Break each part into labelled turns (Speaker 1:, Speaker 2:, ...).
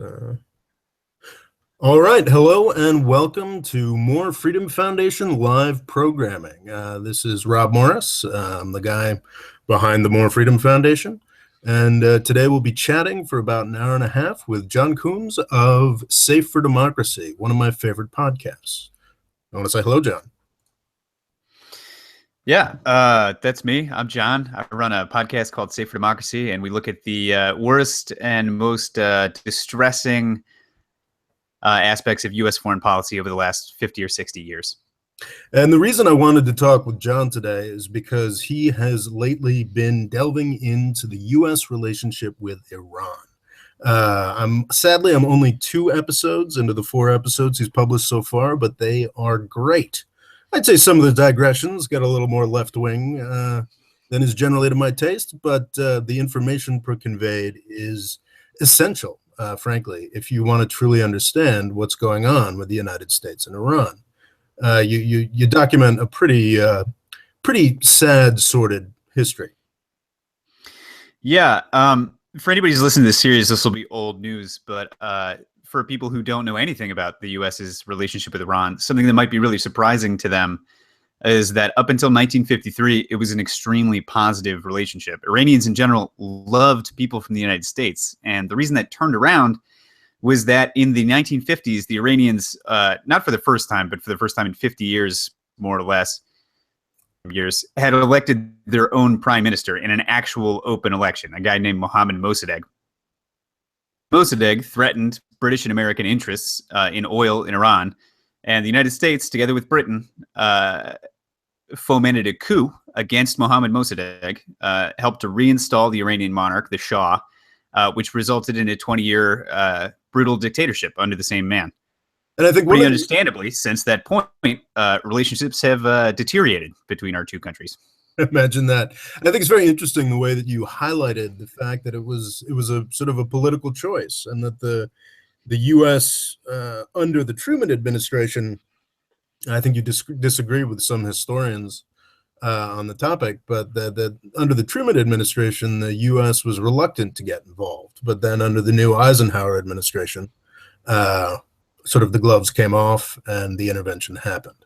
Speaker 1: Uh, all right. Hello and welcome to More Freedom Foundation live programming. This is Rob Morris. I'm the guy behind the More Freedom Foundation. And today we'll be chatting for about an hour and a half with John Coombs of Safe for Democracy, one of my favorite podcasts. I want to say hello, John.
Speaker 2: Yeah, that's me. I'm John. I run a podcast called Safe for Democracy, and we look at the worst and most distressing aspects of U.S. foreign policy over the last 50 or 60 years.
Speaker 1: And the reason I wanted to talk with John today is because he has lately been delving into the U.S. relationship with Iran. I'm only 2 episodes into the 4 episodes he's published so far, but they are great. I'd say some of the digressions get a little more left-wing than is generally to my taste, but the information conveyed is essential, frankly, if you want to truly understand what's going on with the United States and Iran. You document a pretty sad, sordid history.
Speaker 2: Yeah. For anybody who's listening to this series, this will be old news, but for people who don't know anything about the U.S.'s relationship with Iran, something that might be really surprising to them is that up until 1953, it was an extremely positive relationship. Iranians in general loved people from the United States. And the reason that turned around was that in the 1950s, the Iranians, not for the first time, but for the first time in 50 years, more or less, had elected their own prime minister in an actual open election, a guy named Mohammad Mossadegh. Mossadegh threatened British and American interests in oil in Iran, and the United States, together with Britain, fomented a coup against Mohammad Mossadegh, helped to reinstall the Iranian monarch, the Shah, which resulted in a 20-year brutal dictatorship under the same man.
Speaker 1: And I think
Speaker 2: pretty understandably, since that point, relationships have deteriorated between our two countries.
Speaker 1: Imagine that. I think it's very interesting the way that you highlighted the fact that it was a sort of a political choice, and that the U.S. Under the Truman administration, I think you disagree with some historians on the topic, but that under the Truman administration, the U.S. was reluctant to get involved. But then under the new Eisenhower administration, sort of the gloves came off and the intervention happened.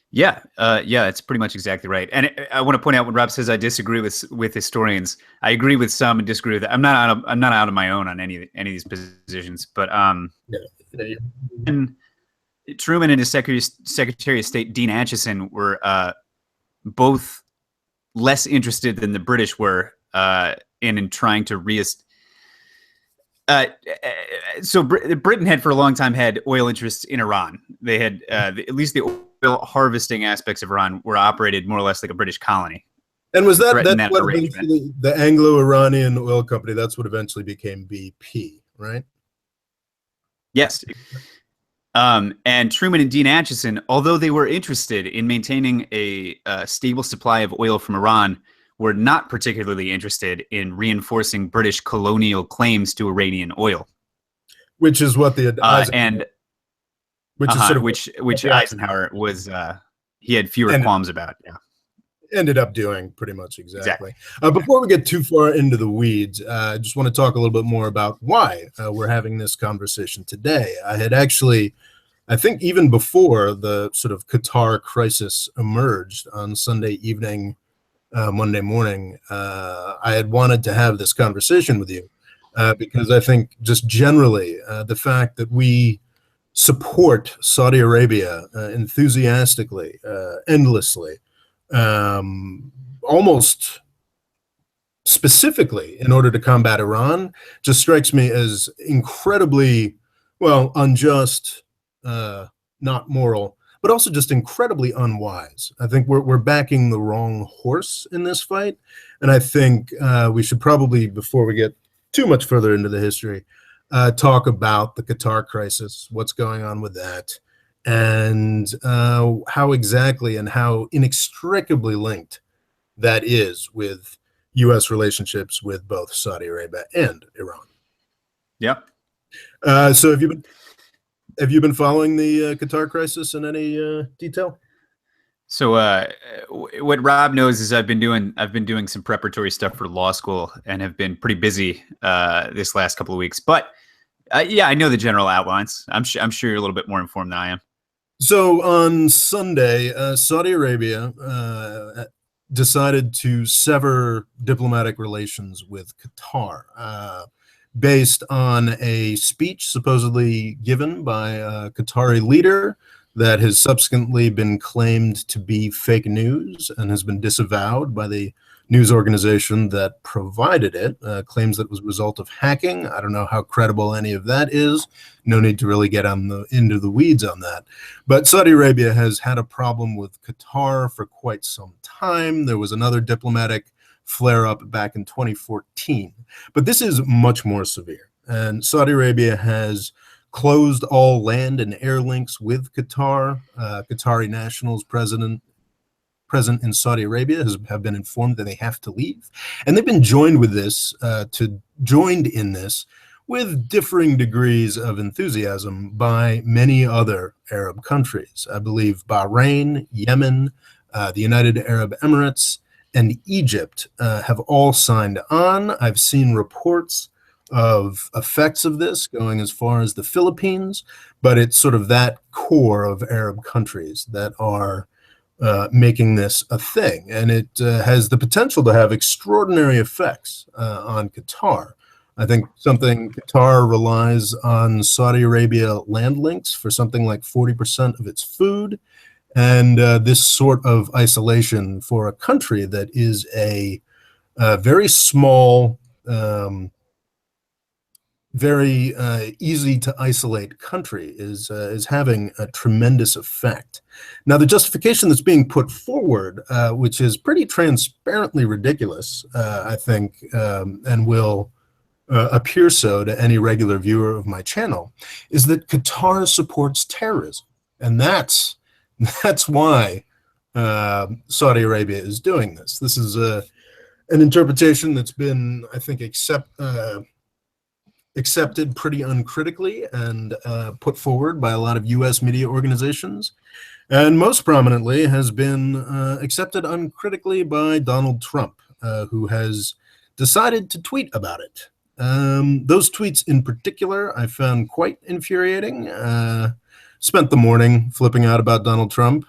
Speaker 2: Yeah, it's pretty much exactly right. And I want to point out, when Rob says I disagree with historians, I agree with some and disagree with. I'm not out of my own on any of these positions, but and Truman and his Secretary of State Dean Acheson were both less interested than the British were in trying to so Britain had for a long time had oil interests in Iran. They had at least the oil harvesting aspects of Iran were operated more or less like a British colony.
Speaker 1: And was that what eventually the Anglo-Iranian Oil Company? That's what eventually became BP, right?
Speaker 2: Yes. And Truman and Dean Acheson, although they were interested in maintaining a stable supply of oil from Iran, were not particularly interested in reinforcing British colonial claims to Iranian oil,
Speaker 1: which is what the
Speaker 2: which Eisenhower was he had fewer qualms about. Yeah,
Speaker 1: ended up doing pretty much exactly. Before we get too far into the weeds, I just want to talk a little bit more about why we're having this conversation today. I had actually, I think even before the sort of Qatar crisis emerged on Sunday evening, Monday morning, I had wanted to have this conversation with you because I think just generally the fact that we support Saudi Arabia enthusiastically, endlessly, almost specifically in order to combat Iran, just strikes me as incredibly, well, unjust, not moral, but also just incredibly unwise. I think we're backing the wrong horse in this fight, and I think we should probably, before we get too much further into the history, talk about the Qatar crisis, what's going on with that, and how exactly and how inextricably linked that is with U.S. relationships with both Saudi Arabia and Iran.
Speaker 2: Yeah.
Speaker 1: So have you been following the Qatar crisis in any detail?
Speaker 2: So what Rob knows is I've been doing some preparatory stuff for law school and have been pretty busy this last couple of weeks. But yeah, I know the general outlines. I'm sure you're a little bit more informed than I am.
Speaker 1: So on Sunday, Saudi Arabia decided to sever diplomatic relations with Qatar, based on a speech supposedly given by a Qatari leader that has subsequently been claimed to be fake news and has been disavowed by the news organization that provided it. Claims that it was a result of hacking. I don't know how credible any of that is. No need to really get into the weeds on that. But Saudi Arabia has had a problem with Qatar for quite some time. There was another diplomatic flare-up back in 2014. But this is much more severe. And Saudi Arabia has closed all land and air links with Qatar. Qatari nationals present in Saudi Arabia have been informed that they have to leave. And they've been joined in this with differing degrees of enthusiasm by many other Arab countries. I believe Bahrain, Yemen, the United Arab Emirates, and Egypt have all signed on. I've seen reports of effects of this going as far as the Philippines, but it's sort of that core of Arab countries that are making this a thing. And it has the potential to have extraordinary effects on Qatar. I think Qatar relies on Saudi Arabia land links for something like 40% of its food. And this sort of isolation for a country that is a very small, very easy to isolate country is having a tremendous effect. Now, the justification that's being put forward, which is pretty transparently ridiculous, I think, and will appear so to any regular viewer of my channel, is that Qatar supports terrorism. And that's why Saudi Arabia is doing this. This is an interpretation that's been, I think, accepted pretty uncritically and put forward by a lot of U.S. media organizations, and most prominently has been accepted uncritically by Donald Trump, who has decided to tweet about it. Those tweets in particular I found quite infuriating. Spent the morning flipping out about Donald Trump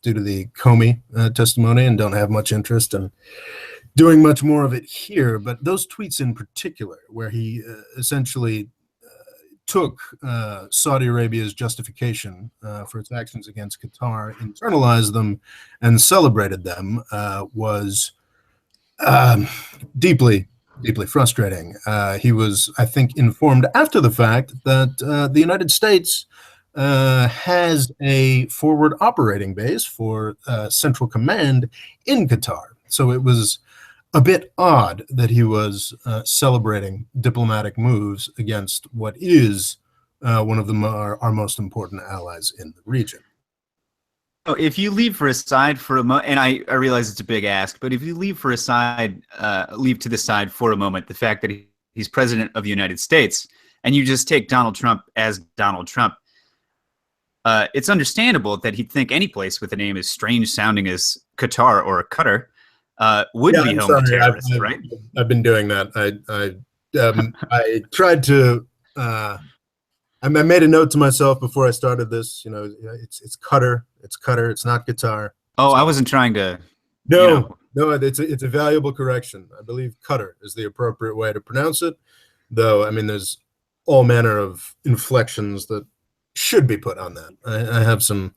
Speaker 1: due to the Comey testimony, and don't have much interest in doing much more of it here. But those tweets in particular, where he essentially took Saudi Arabia's justification for its actions against Qatar, internalized them, and celebrated them, was deeply, deeply frustrating. He was, I think, informed after the fact that the United States has a forward operating base for Central Command in Qatar. So it was a bit odd that he was celebrating diplomatic moves against what is one of our most important allies in the region.
Speaker 2: So if you leave for a moment, and I realize it's a big ask, but if you leave to the side for a moment the fact that he's president of the United States, and you just take Donald Trump as Donald Trump, it's understandable that he'd think any place with a name as strange sounding as Qatar or Qatar would be home to terrorists, right?
Speaker 1: I've been doing that. I tried to. I made a note to myself before I started this. It's Qatar. It's Qatar. It's not Qatar.
Speaker 2: Oh, I wasn't trying to.
Speaker 1: No. It's a valuable correction. I believe Qatar is the appropriate way to pronounce it. Though, I mean, there's all manner of inflections that should be put on that. I have some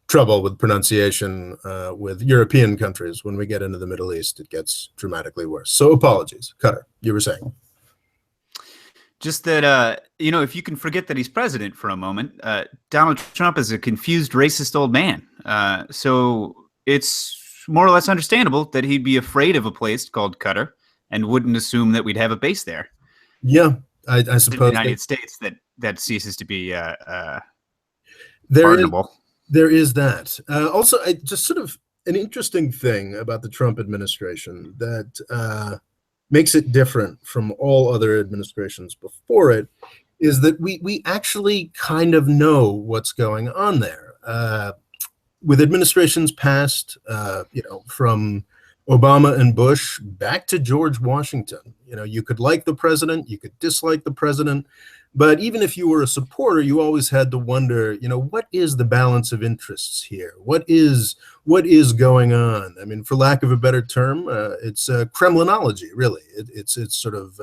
Speaker 1: trouble with pronunciation with European countries. When we get into the Middle East, it gets dramatically worse. So apologies. Qatar, you were saying.
Speaker 2: Just that, if you can forget that he's president for a moment, Donald Trump is a confused, racist old man. So it's more or less understandable that he'd be afraid of a place called Qatar and wouldn't assume that we'd have a base there.
Speaker 1: Yeah, I suppose.
Speaker 2: In the United States, that ceases to be
Speaker 1: pardonable. There is that. Also, just sort of an interesting thing about the Trump administration that makes it different from all other administrations before it is that we actually kind of know what's going on there. with administrations past, from Obama and Bush back to George Washington, you could like the president, you could dislike the president, but even if you were a supporter, you always had to wonder, what is the balance of interests here? What is going on? I mean, for lack of a better term, it's Kremlinology, really. It's sort of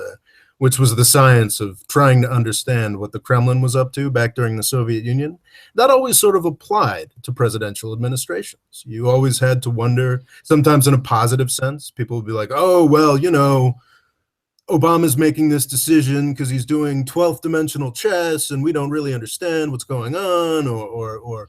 Speaker 1: which was the science of trying to understand what the Kremlin was up to back during the Soviet Union. That always sort of applied to presidential administrations. You always had to wonder, sometimes in a positive sense, people would be like, oh, well, Obama's making this decision because he's doing 12th dimensional chess and we don't really understand what's going on, or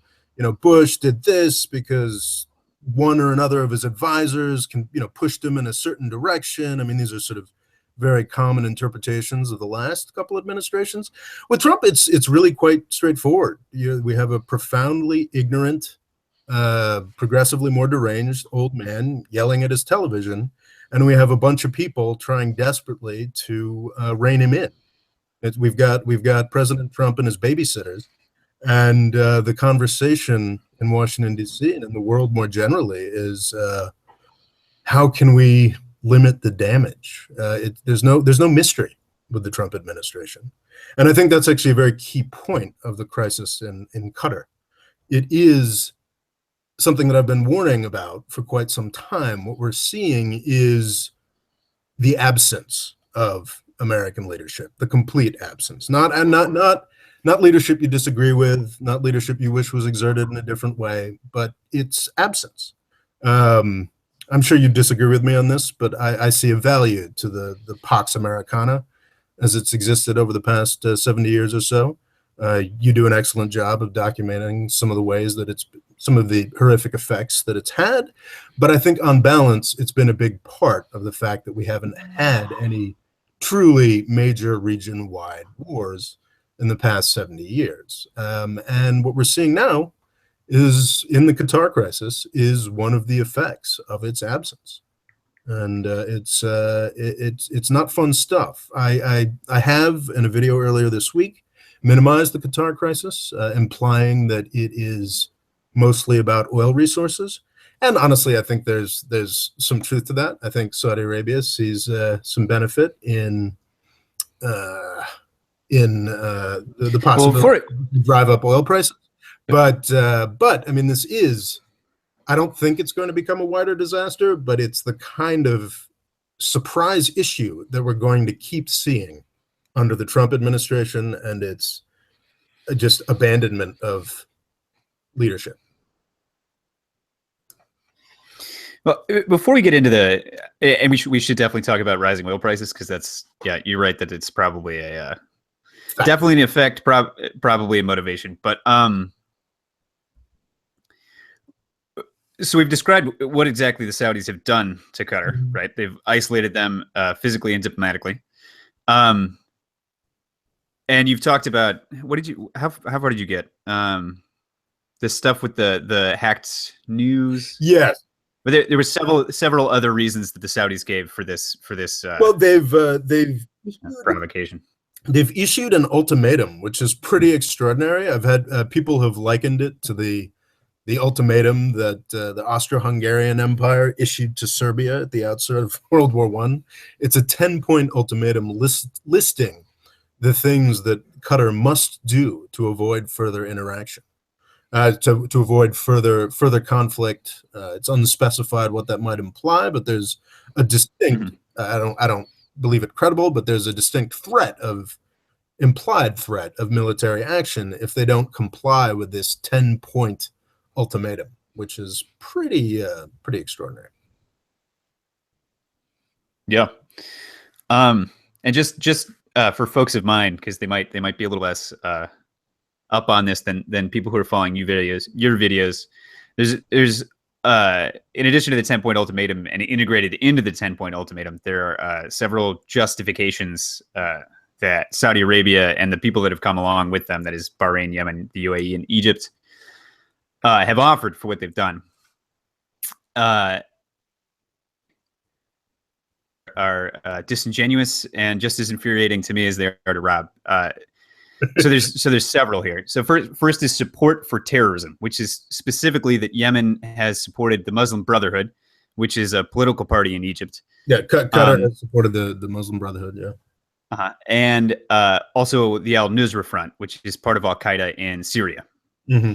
Speaker 1: Bush did this because one or another of his advisors pushed him in a certain direction. I mean, these are sort of very common interpretations of the last couple administrations. With Trump, it's really quite straightforward. We have a profoundly ignorant, progressively more deranged old man yelling at his television, and we have a bunch of people trying desperately to rein him in. We've got President Trump and his babysitters, and the conversation in Washington, D.C. and in the world more generally is how can we limit the damage? There's no mystery with the Trump administration, and I think that's actually a very key point of the crisis in Qatar. It is something that I've been warning about for quite some time. What we're seeing is the absence of American leadership, the complete absence. Not leadership you disagree with, not leadership you wish was exerted in a different way, but it's absence. I'm sure you disagree with me on this, but I see a value to the Pax Americana as it's existed over the past 70 years or so. You do an excellent job of documenting some of the ways that some of the horrific effects that it's had. But I think on balance, it's been a big part of the fact that we haven't had any truly major region-wide wars in the past 70 years. And what we're seeing now is in the Qatar crisis is one of the effects of its absence. And it's not fun stuff. I have, in a video earlier this week, minimized the Qatar crisis, implying that it is mostly about oil resources. And honestly, I think there's some truth to that. I think Saudi Arabia sees some benefit in the possibility to drive up oil prices. But I mean, I don't think it's going to become a wider disaster, but it's the kind of surprise issue that we're going to keep seeing under the Trump administration, and it's just abandonment of leadership.
Speaker 2: Well, before we get into and we should definitely talk about rising oil prices, because you're right that it's probably definitely an effect, probably a motivation. But so we've described what exactly the Saudis have done to Qatar, right? They've isolated them physically and diplomatically. And you've talked about how far did you get? The stuff with the hacked news.
Speaker 1: Yes.
Speaker 2: But there were several other reasons that the Saudis gave for this.
Speaker 1: Well, they've
Speaker 2: provocation.
Speaker 1: They've issued an ultimatum, which is pretty extraordinary. I've had people have likened it to the ultimatum that the Austro-Hungarian Empire issued to Serbia at the outset of World War I. It's a 10-point ultimatum listing the things that Qatar must do to avoid further interaction. To avoid further conflict. It's unspecified what that might imply, but there's a distinct. I don't believe it credible, but there's a distinct implied threat of military action if they don't comply with this 10-point ultimatum, which is pretty extraordinary.
Speaker 2: Yeah, and just for folks of mine, because they might be a little less up on this than people who are following your videos. There's in addition to the 10-point ultimatum and integrated into the 10-point ultimatum, there are several justifications that Saudi Arabia and the people that have come along with them, that is Bahrain, Yemen, the UAE, and Egypt, have offered for what they've done. Are disingenuous and just as infuriating to me as they are to Rob. there's several here. So first is support for terrorism, which is specifically that Yemen has supported the Muslim Brotherhood, which is a political party in Egypt.
Speaker 1: Yeah, Qatar has supported the Muslim Brotherhood. Yeah,
Speaker 2: and also the Al Nusra Front, which is part of Al Qaeda in Syria.
Speaker 1: Mm-hmm.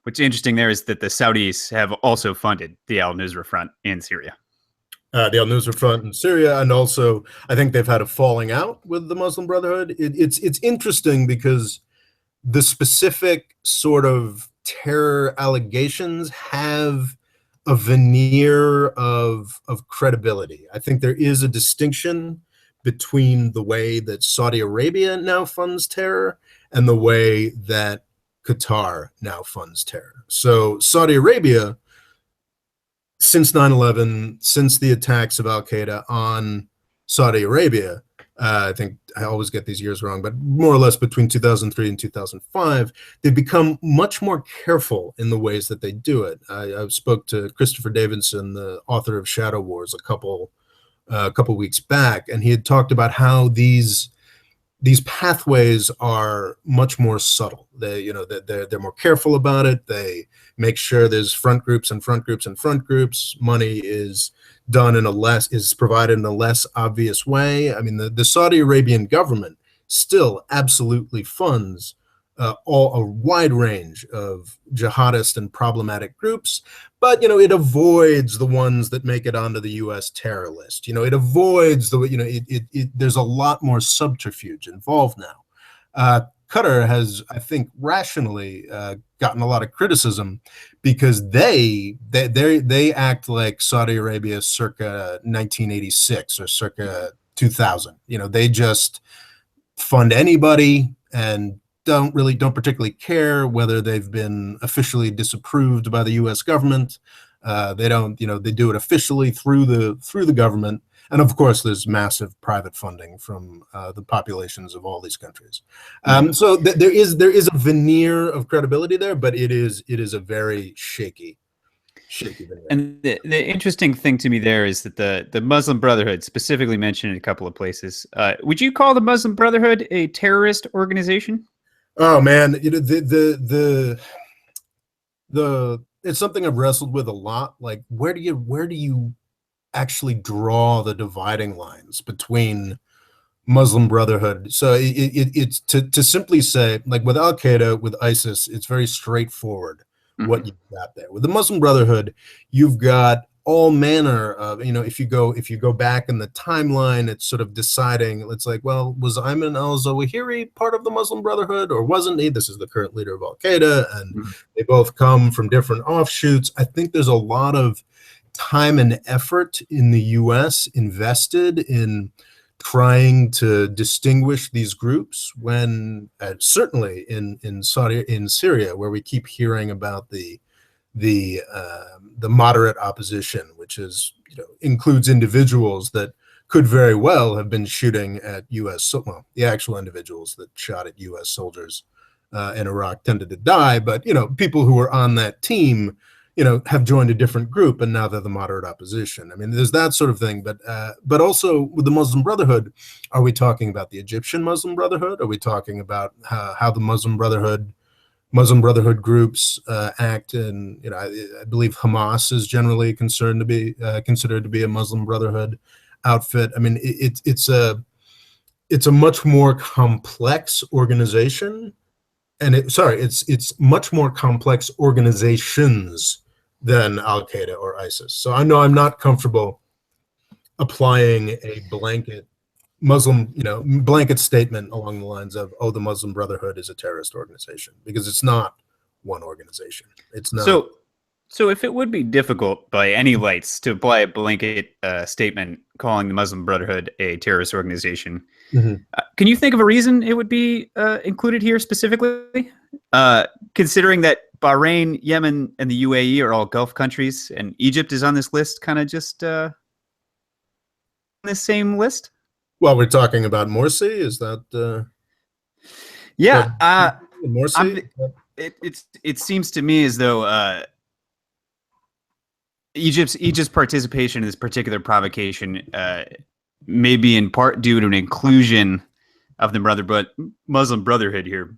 Speaker 2: What's interesting there is that the Saudis have also funded the Al Nusra Front in Syria.
Speaker 1: The Al Nusra Front in Syria, and also I think they've had a falling out with the Muslim Brotherhood. It's interesting because the specific sort of terror allegations have a veneer of credibility. I think there is a distinction between the way that Saudi Arabia now funds terror and the way that Qatar now funds terror. So Saudi Arabia, since 9/11, since the attacks of Al Qaeda on Saudi Arabia, I think I always get these years wrong, but more or less between 2003 and 2005, they've become much more careful in the ways that they do it. I spoke to Christopher Davidson, the author of Shadow Wars, a couple weeks back, and he had talked about how these pathways are much more subtle. They're more careful about it. They make sure there's front groups and front groups and front groups. Money is provided in a less obvious way. I mean, the Saudi Arabian government still absolutely funds a wide range of jihadist and problematic groups, but it avoids the ones that make it onto the U.S. terror list. It avoids there's a lot more subterfuge involved now. Qatar has, I think, rationally gotten a lot of criticism because they act like Saudi Arabia circa 1986 or circa 2000. They just fund anybody and don't particularly care whether they've been officially disapproved by the U.S. government. They don't, they do it officially through the government. And of course, there's massive private funding from the populations of all these countries. So there is a veneer of credibility there, but it is a very shaky veneer.
Speaker 2: And the interesting thing to me there is that the Muslim Brotherhood, specifically mentioned in a couple of places. Would you call the Muslim Brotherhood a terrorist organization?
Speaker 1: Oh man, it's something I've wrestled with a lot. Like, where do you actually draw the dividing lines between Muslim Brotherhood? So it's to simply say, like with Al Qaeda, with ISIS, it's very straightforward what you've got there. With the Muslim Brotherhood, you've got all manner of, if you go back in the timeline, it's sort of deciding, it's like, well, was Ayman al-Zawahiri part of the Muslim Brotherhood or wasn't he? This is the current leader of Al Qaeda, and they both come from different offshoots. I think there's a lot of time and effort in the US invested in trying to distinguish these groups when certainly in Syria, where we keep hearing about the moderate opposition, which is includes individuals that could very well have been shooting at the actual individuals that shot at U.S. soldiers in Iraq tended to die, but people who were on that team have joined a different group and now they're the moderate opposition. I mean, there's that sort of thing, but also with the Muslim Brotherhood, are we talking about the Egyptian Muslim Brotherhood? Are we talking about how the Muslim Brotherhood groups act? And I believe Hamas is generally considered to be a Muslim Brotherhood outfit. I mean, it's a much more complex organization, and it's much more complex organizations than Al Qaeda or ISIS. So I know I'm not comfortable applying a blanket blanket statement along the lines of, oh, the Muslim Brotherhood is a terrorist organization, because it's not one organization. It's not.
Speaker 2: So if it would be difficult by any lights to apply a blanket statement calling the Muslim Brotherhood a terrorist organization, can you think of a reason it would be included here specifically? Considering that Bahrain, Yemen, and the UAE are all Gulf countries, and Egypt is on this list, kind of just on this same list?
Speaker 1: Well, we're talking about Morsi. Is that?
Speaker 2: Yeah,
Speaker 1: Morsi.
Speaker 2: It seems to me as though Egypt's participation in this particular provocation may be in part due to an inclusion of the Muslim Brotherhood here,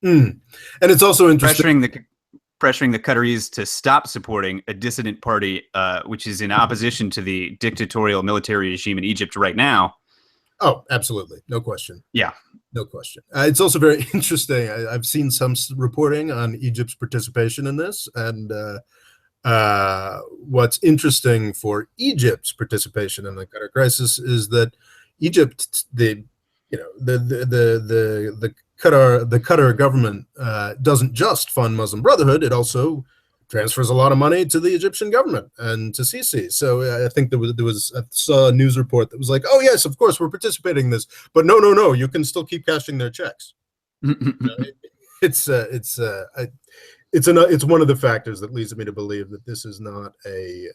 Speaker 1: And it's also interesting.
Speaker 2: pressuring the Qataris to stop supporting a dissident party, which is in opposition to the dictatorial military regime in Egypt right now.
Speaker 1: Oh, absolutely. No question.
Speaker 2: Yeah.
Speaker 1: No question. It's also very interesting. I've seen some reporting on Egypt's participation in this. And what's interesting for Egypt's participation in the Qatar crisis is that Egypt, the Qatar government doesn't just fund Muslim Brotherhood; it also transfers a lot of money to the Egyptian government and to Sisi. So I think there was I saw a news report that was like, "Oh yes, of course we're participating in this, but no, you can still keep cashing their checks." It's one of the factors that leads me to believe that this is not a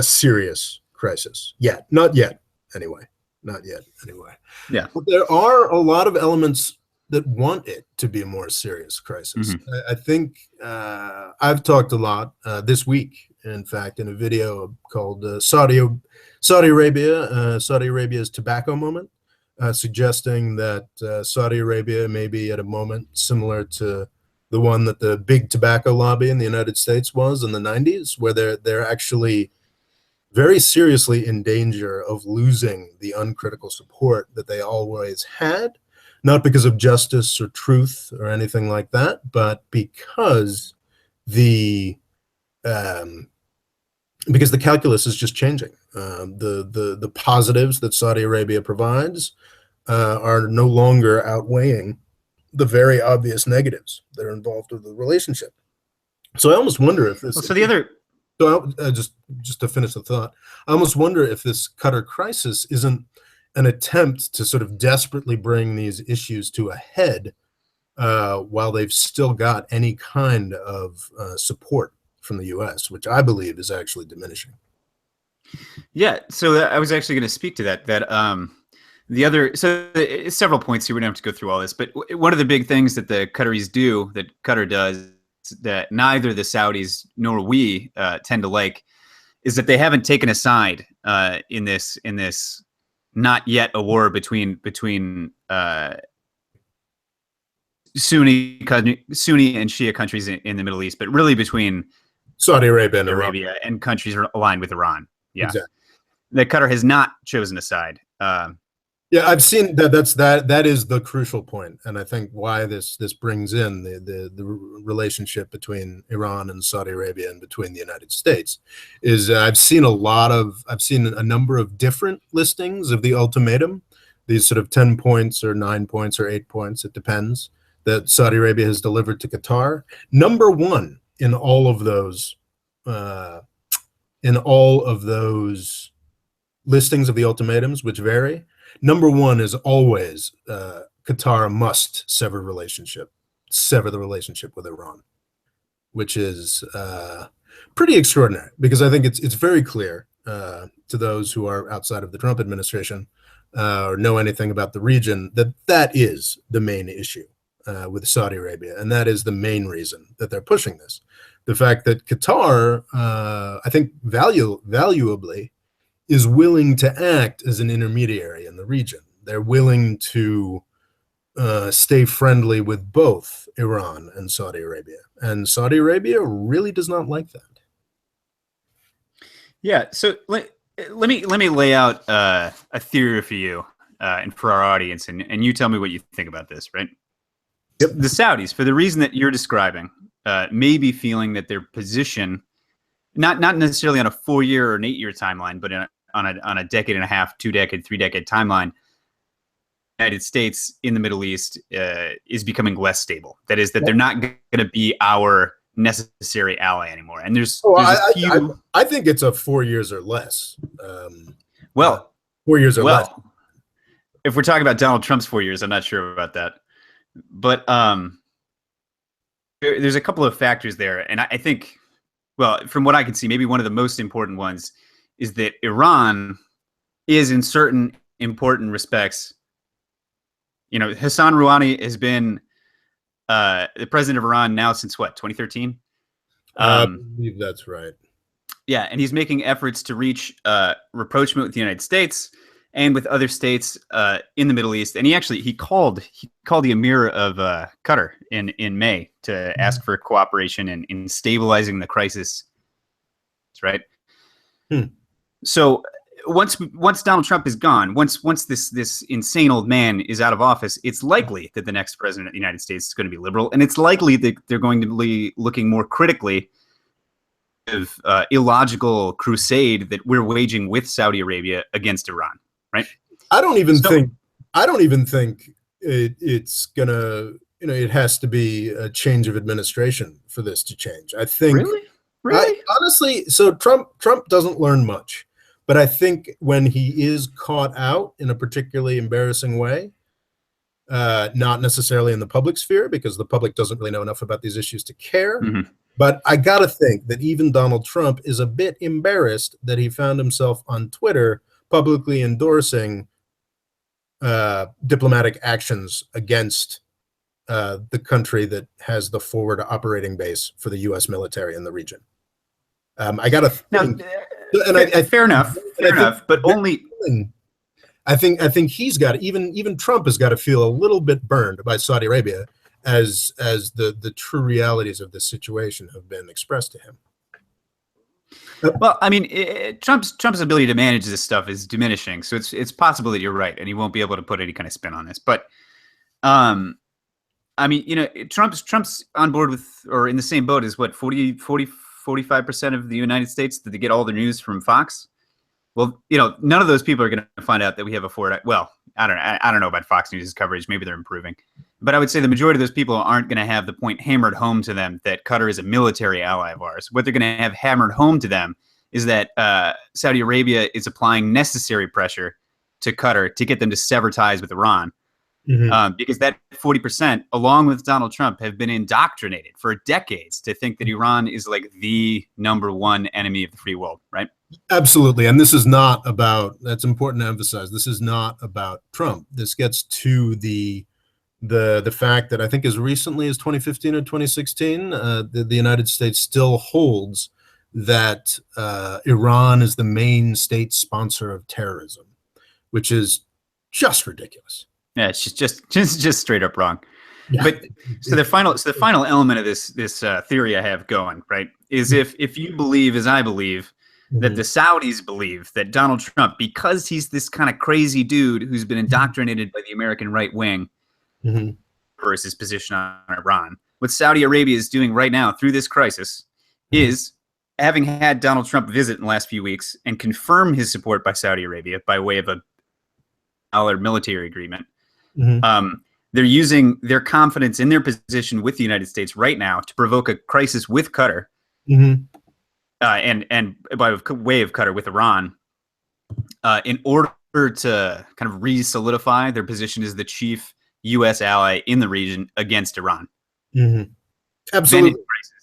Speaker 1: serious crisis yet. Not yet, anyway. Not yet, anyway.
Speaker 2: Yeah.
Speaker 1: But there are a lot of elements that want it to be a more serious crisis. I think I've talked a lot this week, in fact, in a video called Saudi Arabia's tobacco moment, suggesting that Saudi Arabia may be at a moment similar to the one that the big tobacco lobby in the United States was in the 90s, where they're actually very seriously in danger of losing the uncritical support that they always had, not because of justice or truth or anything like that, but because the calculus is just changing. The positives that Saudi Arabia provides are no longer outweighing the very obvious negatives that are involved with the relationship. So I almost wonder if this. So just to finish the thought, I almost wonder if this Qatar crisis isn't an attempt to sort of desperately bring these issues to a head while they've still got any kind of support from the U.S., which I believe is actually diminishing.
Speaker 2: Yeah, so I was actually going to speak to that. Several points here. We don't have to go through all this, but one of the big things that the Qataris do, that Qatar does, that neither the Saudis nor we tend to like, is that they haven't taken a side in this not yet a war between Sunni and Shia countries in the Middle East, but really between
Speaker 1: Saudi Arabia
Speaker 2: and countries aligned with Iran. Yeah,
Speaker 1: exactly.
Speaker 2: That Qatar has not chosen a side.
Speaker 1: Yeah, I've seen that. That is the crucial point, and I think why this brings in the relationship between Iran and Saudi Arabia and between the United States is I've seen a number of different listings of the ultimatum, these sort of 10 points or 9 points or 8 points, it depends, that Saudi Arabia has delivered to Qatar. Number one in all of those listings of the ultimatums, which vary. Number one is always Qatar must sever the relationship with Iran, which is pretty extraordinary because I think it's very clear to those who are outside of the Trump administration or know anything about the region that is the main issue with Saudi Arabia, and that is the main reason that they're pushing this. The fact that Qatar, I think valuably, is willing to act as an intermediary in the region. They're willing to stay friendly with both Iran and Saudi Arabia. And Saudi Arabia really does not like that.
Speaker 2: Yeah, so let me lay out a theory for you and for our audience, and you tell me what you think about this, right?
Speaker 1: Yep.
Speaker 2: The Saudis, for the reason that you're describing, may be feeling that their position, not necessarily on a 4-year or an 8-year timeline, but on a decade and a half, 2-decade, 3-decade timeline, the United States in the Middle East is becoming less stable. That is, that they're not going to be our necessary ally anymore. And there's a few.
Speaker 1: I think it's a 4 years or less.
Speaker 2: 4
Speaker 1: years or less.
Speaker 2: If we're talking about Donald Trump's 4 years, I'm not sure about that. But there's a couple of factors there, and I think, well, from what I can see, maybe one of the most important ones is that Iran is, in certain important respects, Hassan Rouhani has been the president of Iran now since what, 2013?
Speaker 1: I believe that's right.
Speaker 2: Yeah, and he's making efforts to reach rapprochement with the United States, and with other states in the Middle East. And he called the Emir of Qatar in May to ask for cooperation in stabilizing the crisis. That's right. So once Donald Trump is gone, once this insane old man is out of office, it's likely that the next president of the United States is going to be liberal, and it's likely that they're going to be looking more critically of illogical crusade that we're waging with Saudi Arabia against Iran. Right?
Speaker 1: I don't even think it's gonna. It has to be a change of administration for this to change. I think. Really? Honestly, so Trump doesn't learn much. But I think when he is caught out in a particularly embarrassing way, not necessarily in the public sphere, because the public doesn't really know enough about these issues to care. But I got to think that even Donald Trump is a bit embarrassed that he found himself on Twitter publicly endorsing diplomatic actions against the country that has the forward operating base for the U.S. military in the region. I got to think.
Speaker 2: Fair enough. But only.
Speaker 1: I think he's got even Trump has got to feel a little bit burned by Saudi Arabia as the true realities of this situation have been expressed to him.
Speaker 2: Well, I mean, Trump's ability to manage this stuff is diminishing, so it's possible that you're right, and he won't be able to put any kind of spin on this. But, I mean, Trump's on board with, or in the same boat as what 45% of the United States that they get all their news from Fox. Well, none of those people are going to find out that we have a forward. Well, I don't know about Fox News' coverage. Maybe they're improving, but I would say the majority of those people aren't going to have the point hammered home to them that Qatar is a military ally of ours. What they're going to have hammered home to them is that Saudi Arabia is applying necessary pressure to Qatar to get them to sever ties with Iran. Because that 40%, along with Donald Trump, have been indoctrinated for decades to think that Iran is like the #1 enemy of the free world, right?
Speaker 1: Absolutely. And this is not about, that's important to emphasize, this is not about Trump. This gets to the fact that I think as recently as 2015 or 2016, the United States still holds that Iran is the main state sponsor of terrorism, which is just ridiculous.
Speaker 2: Yeah, it's just straight up wrong.
Speaker 1: Yeah.
Speaker 2: But so the final element of this theory I have going, right, is if you believe, as I believe, that the Saudis believe that Donald Trump, because he's this kind of crazy dude who's been indoctrinated by the American right wing versus his position on Iran, what Saudi Arabia is doing right now through this crisis is, having had Donald Trump visit in the last few weeks and confirm his support by Saudi Arabia by way of a military agreement, they're using their confidence in their position with the United States right now to provoke a crisis with Qatar, and by way of Qatar with Iran, in order to kind of re-solidify their position as the chief U.S. ally in the region against Iran.
Speaker 1: Absolutely.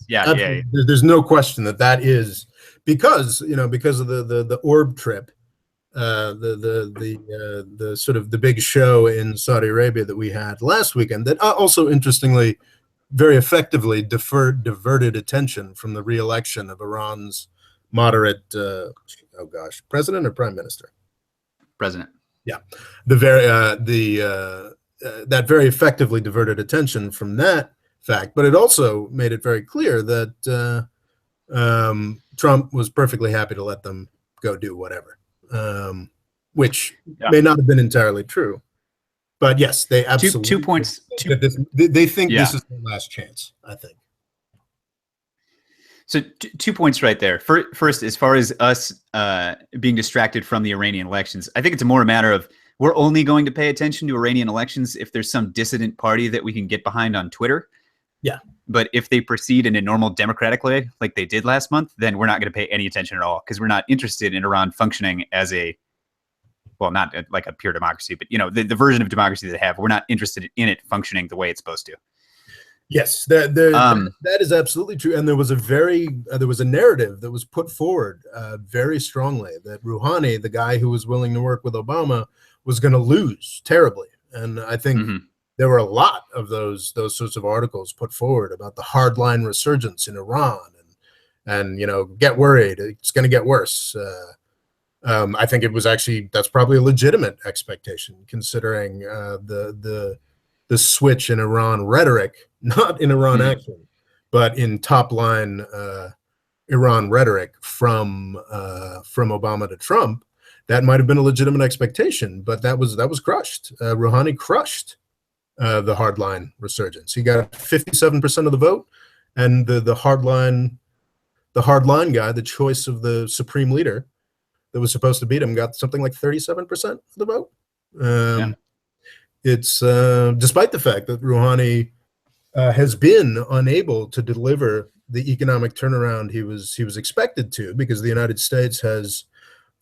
Speaker 2: Yeah,
Speaker 1: absolutely. Yeah. There's no question that is because of the orb trip. The sort of the big show in Saudi Arabia that we had last weekend that also interestingly very effectively diverted attention from the re-election of Iran's moderate president or prime minister?
Speaker 2: President.
Speaker 1: Yeah. That very effectively diverted attention from that fact, but it also made it very clear that Trump was perfectly happy to let them go do whatever. Which may not have been entirely true, but yes, they absolutely.
Speaker 2: Two points.
Speaker 1: They think this is their last chance, I think.
Speaker 2: So 2 points right there. First, as far as us being distracted from the Iranian elections, I think it's more a matter of we're only going to pay attention to Iranian elections if there's some dissident party that we can get behind on Twitter.
Speaker 1: Yeah.
Speaker 2: But if they proceed in a normal democratic way, like they did last month, then we're not going to pay any attention at all because we're not interested in Iran functioning as not like a pure democracy, but the version of democracy that they have. We're not interested in it functioning the way it's supposed to.
Speaker 1: Yes, that is absolutely true. And there was a narrative that was put forward very strongly that Rouhani, the guy who was willing to work with Obama, was going to lose terribly. And I think there were a lot of those sorts of articles put forward about the hardline resurgence in Iran and get worried, it's going to get worse. I think it was actually that's probably a legitimate expectation considering the switch in Iran rhetoric, not in Iran action, but in top line Iran rhetoric from Obama to Trump. That might have been a legitimate expectation, but that was crushed. Rouhani crushed the hardline resurgence. He got 57% of the vote, and the hardline guy, the choice of the supreme leader that was supposed to beat him, got something like 37% of the vote. It's despite the fact that Rouhani has been unable to deliver the economic turnaround he was expected to, because the United States has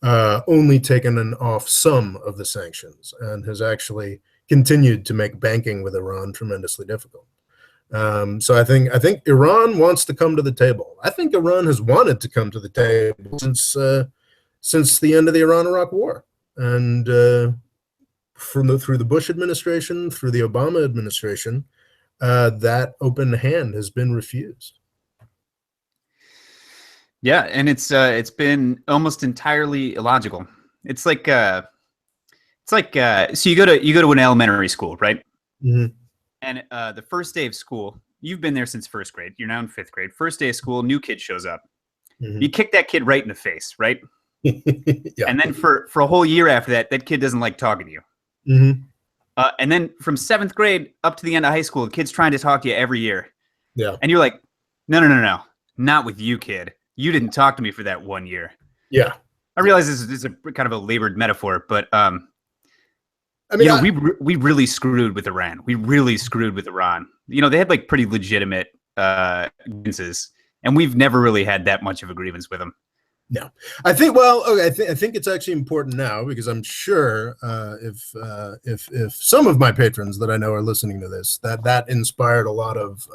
Speaker 1: only taken off some of the sanctions and has actually continued to make banking with Iran tremendously difficult. So I think Iran wants to come to the table. I think Iran has wanted to come to the table since the end of the Iran-Iraq War, and through the Bush administration, through the Obama administration, that open hand has been refused.
Speaker 2: Yeah, and it's been almost entirely illogical. It's like so you go to an elementary school, right?
Speaker 1: Mm-hmm.
Speaker 2: And the first day of school, you've been there since first grade. You're now in fifth grade. First day of school, new kid shows up.
Speaker 1: Mm-hmm.
Speaker 2: You kick that kid right in the face, right?
Speaker 1: Yeah.
Speaker 2: And then for a whole year after that, that kid doesn't like talking to you.
Speaker 1: Mm-hmm.
Speaker 2: And then from seventh grade up to the end of high school, the kid's trying to talk to you every year.
Speaker 1: Yeah.
Speaker 2: And you're like, no, not with you, kid. You didn't talk to me for that 1 year.
Speaker 1: Yeah.
Speaker 2: I realize this is a kind of a labored metaphor, but I mean, we really screwed with Iran. We really screwed with Iran. You know, they had like pretty legitimate grievances, and we've never really had that much of a grievance with them.
Speaker 1: No, I think. Well, okay, I think it's actually important now, because I'm sure if some of my patrons that I know are listening to this, that inspired a lot of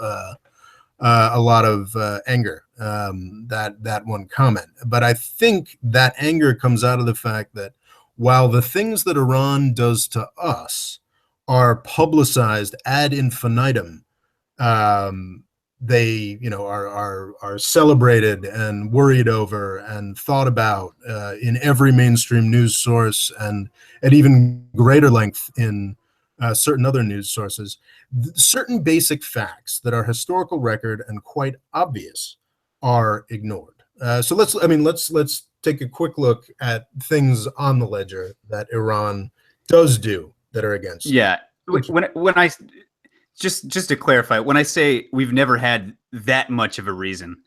Speaker 1: anger. That one comment, but I think that anger comes out of the fact that while the things that Iran does to us are publicized ad infinitum, they, are celebrated and worried over and thought about in every mainstream news source, and at even greater length in certain other news sources. Certain basic facts that are historical record and quite obvious are ignored. So let's take a quick look at things on the ledger that Iran does do that are against.
Speaker 2: Yeah, when I just to clarify, when I say we've never had that much of a reason,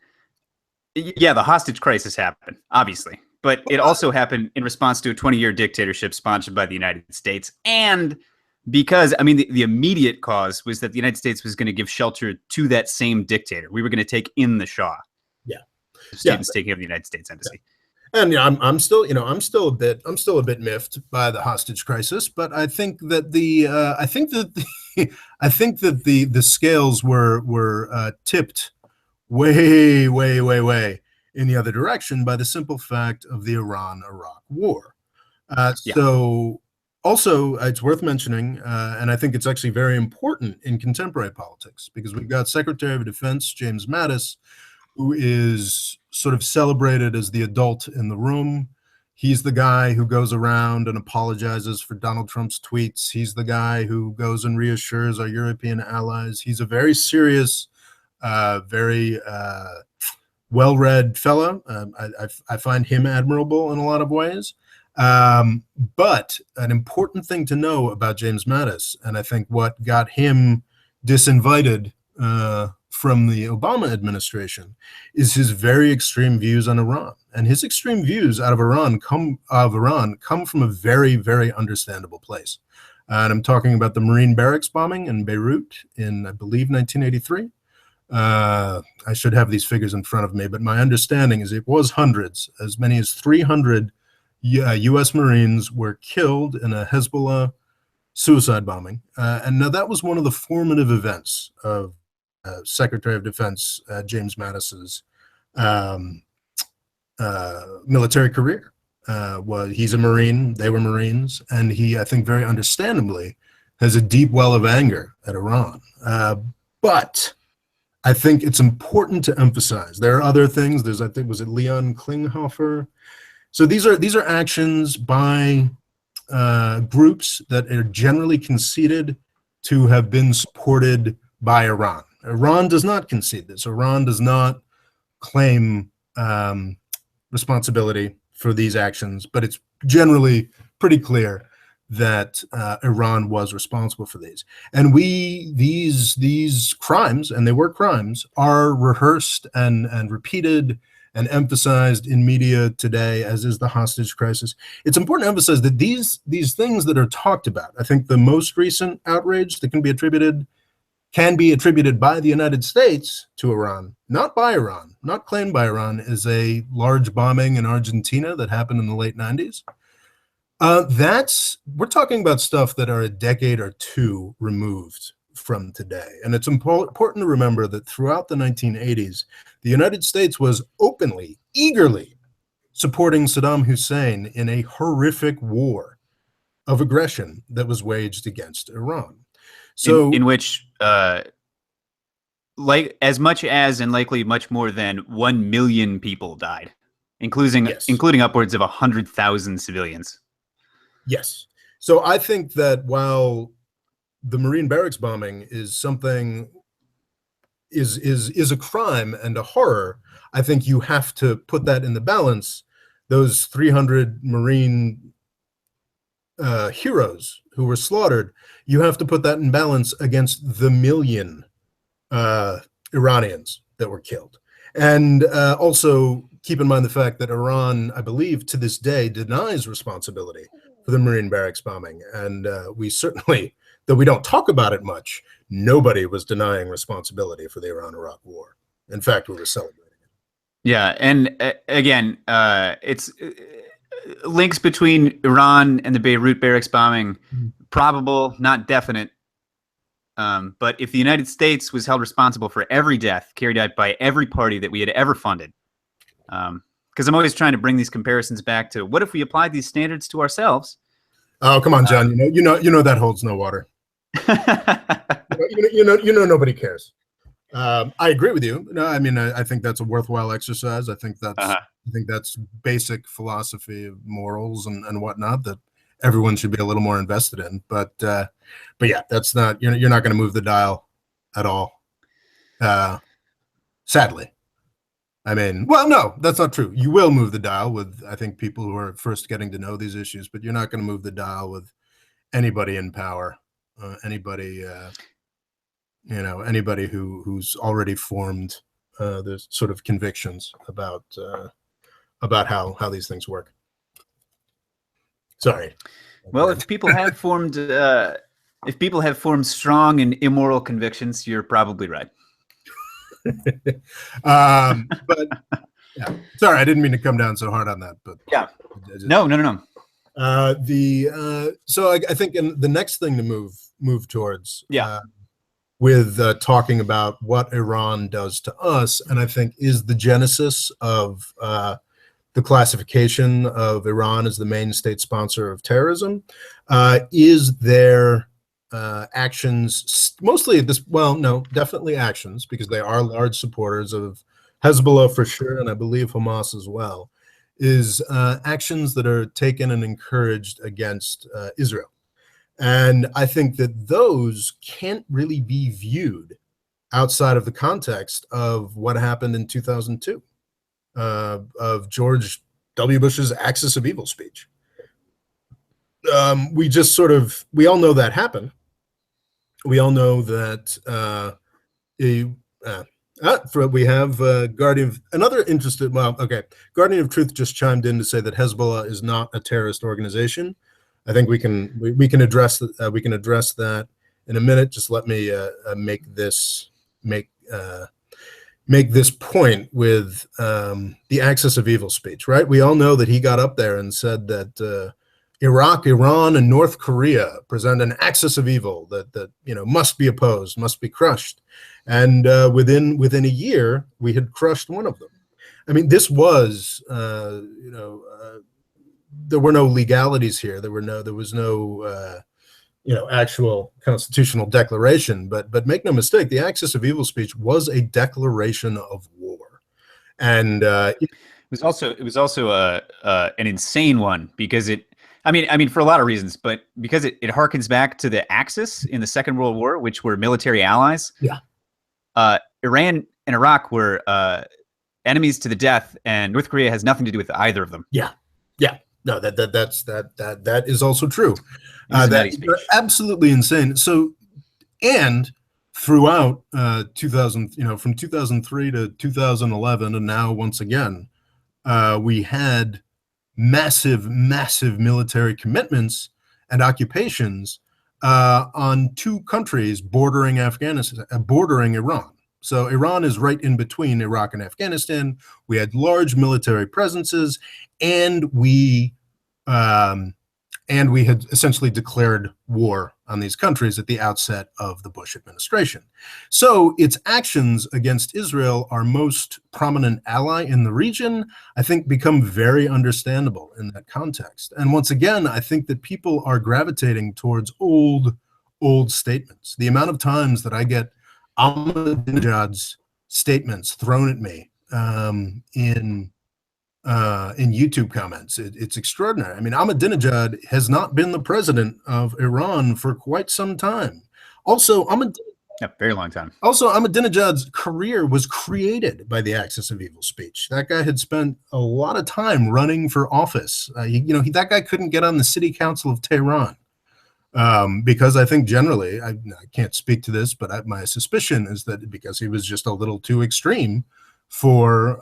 Speaker 2: yeah, the hostage crisis happened, obviously, but it also happened in response to a 20-year dictatorship sponsored by the United States, and because, I mean, the immediate cause was that the United States was going to give shelter to that same dictator. We were going to take in the Shah.
Speaker 1: Yeah,
Speaker 2: students taking over the United States embassy.
Speaker 1: Yeah. And I'm still a bit miffed by the hostage crisis, but I think that the scales were tipped way in the other direction by the simple fact of the Iran-Iraq War. So also, it's worth mentioning, and I think it's actually very important in contemporary politics, because we've got Secretary of Defense James Mattis, who is sort of celebrated as the adult in the room. He's the guy who goes around and apologizes for Donald Trump's tweets. He's the guy who goes and reassures our European allies. He's a very serious, very well-read fella. I find him admirable in a lot of ways. But an important thing to know about James Mattis, and I think what got him disinvited from the Obama administration, is his very extreme views on Iran. And his extreme views out of Iran come from a very, very understandable place. And I'm talking about the Marine barracks bombing in Beirut in, I believe, 1983. I should have these figures in front of me, but my understanding is it was hundreds. As many as 300 U.S. Marines were killed in a Hezbollah suicide bombing. And now that was one of the formative events of Secretary of Defense James Mattis's military career. He's a Marine, they were Marines, and he, I think very understandably, has a deep well of anger at Iran. But I think it's important to emphasize there are other things. There's, I think, was it Leon Klinghoffer So these are actions by groups that are generally conceded to have been supported by Iran. Iran does not concede this. Iran does not claim responsibility for these actions, but it's generally pretty clear that Iran was responsible for these. And these crimes, and they were crimes, are rehearsed and repeated and emphasized in media today, as is the hostage crisis. It's important to emphasize that these things that are talked about, I think the most recent outrage that can be attributed by the United States to Iran, not by Iran, not claimed by Iran, is a large bombing in Argentina that happened in the late 90s. We're talking about stuff that are a decade or two removed from today. And it's important to remember that throughout the 1980s, the United States was openly, eagerly supporting Saddam Hussein in a horrific war of aggression that was waged against Iran. So,
Speaker 2: in which, like as much as and likely much more than 1 million people died, including upwards of 100,000 civilians.
Speaker 1: Yes. So I think that while the Marine barracks bombing is something is a crime and a horror, I think you have to put that in the balance. Those 300 Marine heroes who were slaughtered, you have to put that in balance against the million Iranians that were killed. And also keep in mind the fact that Iran, I believe, to this day denies responsibility for the Marine barracks bombing. And we certainly, though we don't talk about it much, nobody was denying responsibility for the Iran-Iraq war. In fact, we were celebrating it.
Speaker 2: Yeah, and again, it's links between Iran and the Beirut barracks bombing, probable, not definite. But if the United States was held responsible for every death carried out by every party that we had ever funded, because I'm always trying to bring these comparisons back to what if we applied these standards to ourselves?
Speaker 1: Oh, come on, John. You know that holds no water. Nobody cares. I agree with you. No, I mean, I think that's a worthwhile exercise. I think that's basic philosophy of morals and whatnot that everyone should be a little more invested in. But yeah, that's not, you're not going to move the dial at all. Sadly. I mean, well, no, that's not true. You will move the dial with, I think, people who are first getting to know these issues, but you're not going to move the dial with anybody in power, anybody who's already formed the sort of convictions about how these things work. Sorry.
Speaker 2: Well, if people have formed strong and immoral convictions, you're probably right.
Speaker 1: But yeah, sorry, I didn't mean to come down so hard on that. But
Speaker 2: yeah, no.
Speaker 1: So I think the next thing to move towards,
Speaker 2: yeah,
Speaker 1: with talking about what Iran does to us, and I think is the genesis of the classification of Iran as the main state sponsor of terrorism, is their actions, mostly definitely actions, because they are large supporters of Hezbollah for sure, and I believe Hamas as well, is actions that are taken and encouraged against Israel. And I think that those can't really be viewed outside of the context of what happened in 2002, of George W. Bush's axis of evil speech. We all know that happened. We all know that we have Guardian of Truth just chimed in to say that Hezbollah is not a terrorist organization. I think we can address that in a minute. Just let me make this point with the axis of evil speech. Right? We all know that he got up there and said that Iraq, Iran, and North Korea present an axis of evil that must be opposed, must be crushed. And within a year, we had crushed one of them. I mean, this was there were no legalities here. There was no actual constitutional declaration. But make no mistake, the axis of evil speech was a declaration of war. And
Speaker 2: It was also an insane one because I mean, for a lot of reasons, but because it harkens back to the Axis in the Second World War, which were military allies.
Speaker 1: Yeah.
Speaker 2: Iran and Iraq were enemies to the death, and North Korea has nothing to do with either of them.
Speaker 1: Yeah. No, that is also true. That's absolutely insane. So, and throughout 2000, from 2003 to 2011, and now once again, we had massive military commitments and occupations on two countries bordering Afghanistan, bordering Iran. So Iran is right in between Iraq and Afghanistan. We had large military presences, and we had essentially declared war on these countries at the outset of the Bush administration. So its actions against Israel, our most prominent ally in the region, I think become very understandable in that context. And once again, I think that people are gravitating towards old statements. The amount of times that I get Ahmadinejad's statements thrown at me in YouTube comments, it's extraordinary. I mean, Ahmadinejad has not been the president of Iran for quite some time. Also,
Speaker 2: very long time.
Speaker 1: Also, Ahmadinejad's career was created by the axis of evil speech. That guy had spent a lot of time running for office. That guy couldn't get on the city council of Tehran. Because I think generally, I can't speak to this, but my suspicion is that because he was just a little too extreme for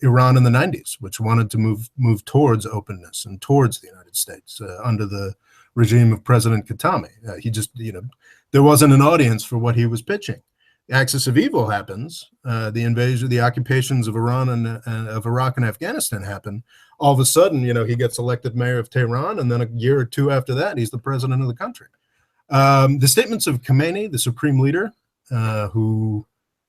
Speaker 1: Iran in the 90s, which wanted to move towards openness and towards the United States under the regime of President Khatami. He just, there wasn't an audience for what he was pitching. The axis of evil happens. The invasion, the occupations of Iran and of Iraq and Afghanistan happen. All of a sudden, he gets elected mayor of Tehran, and then a year or two after that, he's the president of the country. The statements of Khomeini, the supreme leader, who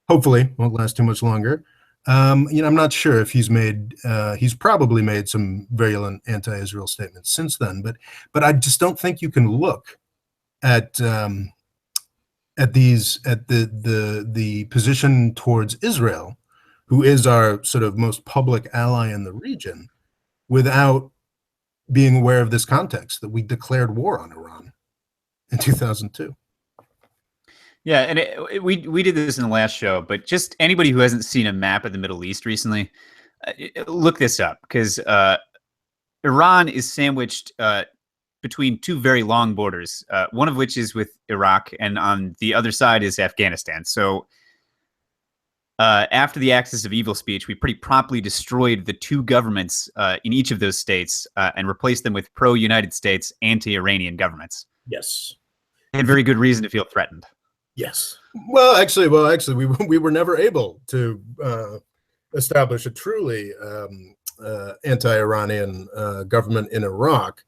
Speaker 1: hopefully won't last too much longer. I'm not sure if he's probably made some virulent anti-Israel statements since then, but I just don't think you can look at the position towards Israel, who is our sort of most public ally in the region, without being aware of this context that we declared war on Iran in 2002.
Speaker 2: Yeah, and we did this in the last show, but just anybody who hasn't seen a map of the Middle East recently, look this up, because Iran is sandwiched between two very long borders, one of which is with Iraq, and on the other side is Afghanistan. So after the axis of evil speech, we pretty promptly destroyed the two governments in each of those states and replaced them with pro-United States, anti-Iranian governments.
Speaker 1: Yes.
Speaker 2: And very good reason to feel threatened.
Speaker 1: Yes. Well, actually, we were never able to establish a truly anti-Iranian government in Iraq.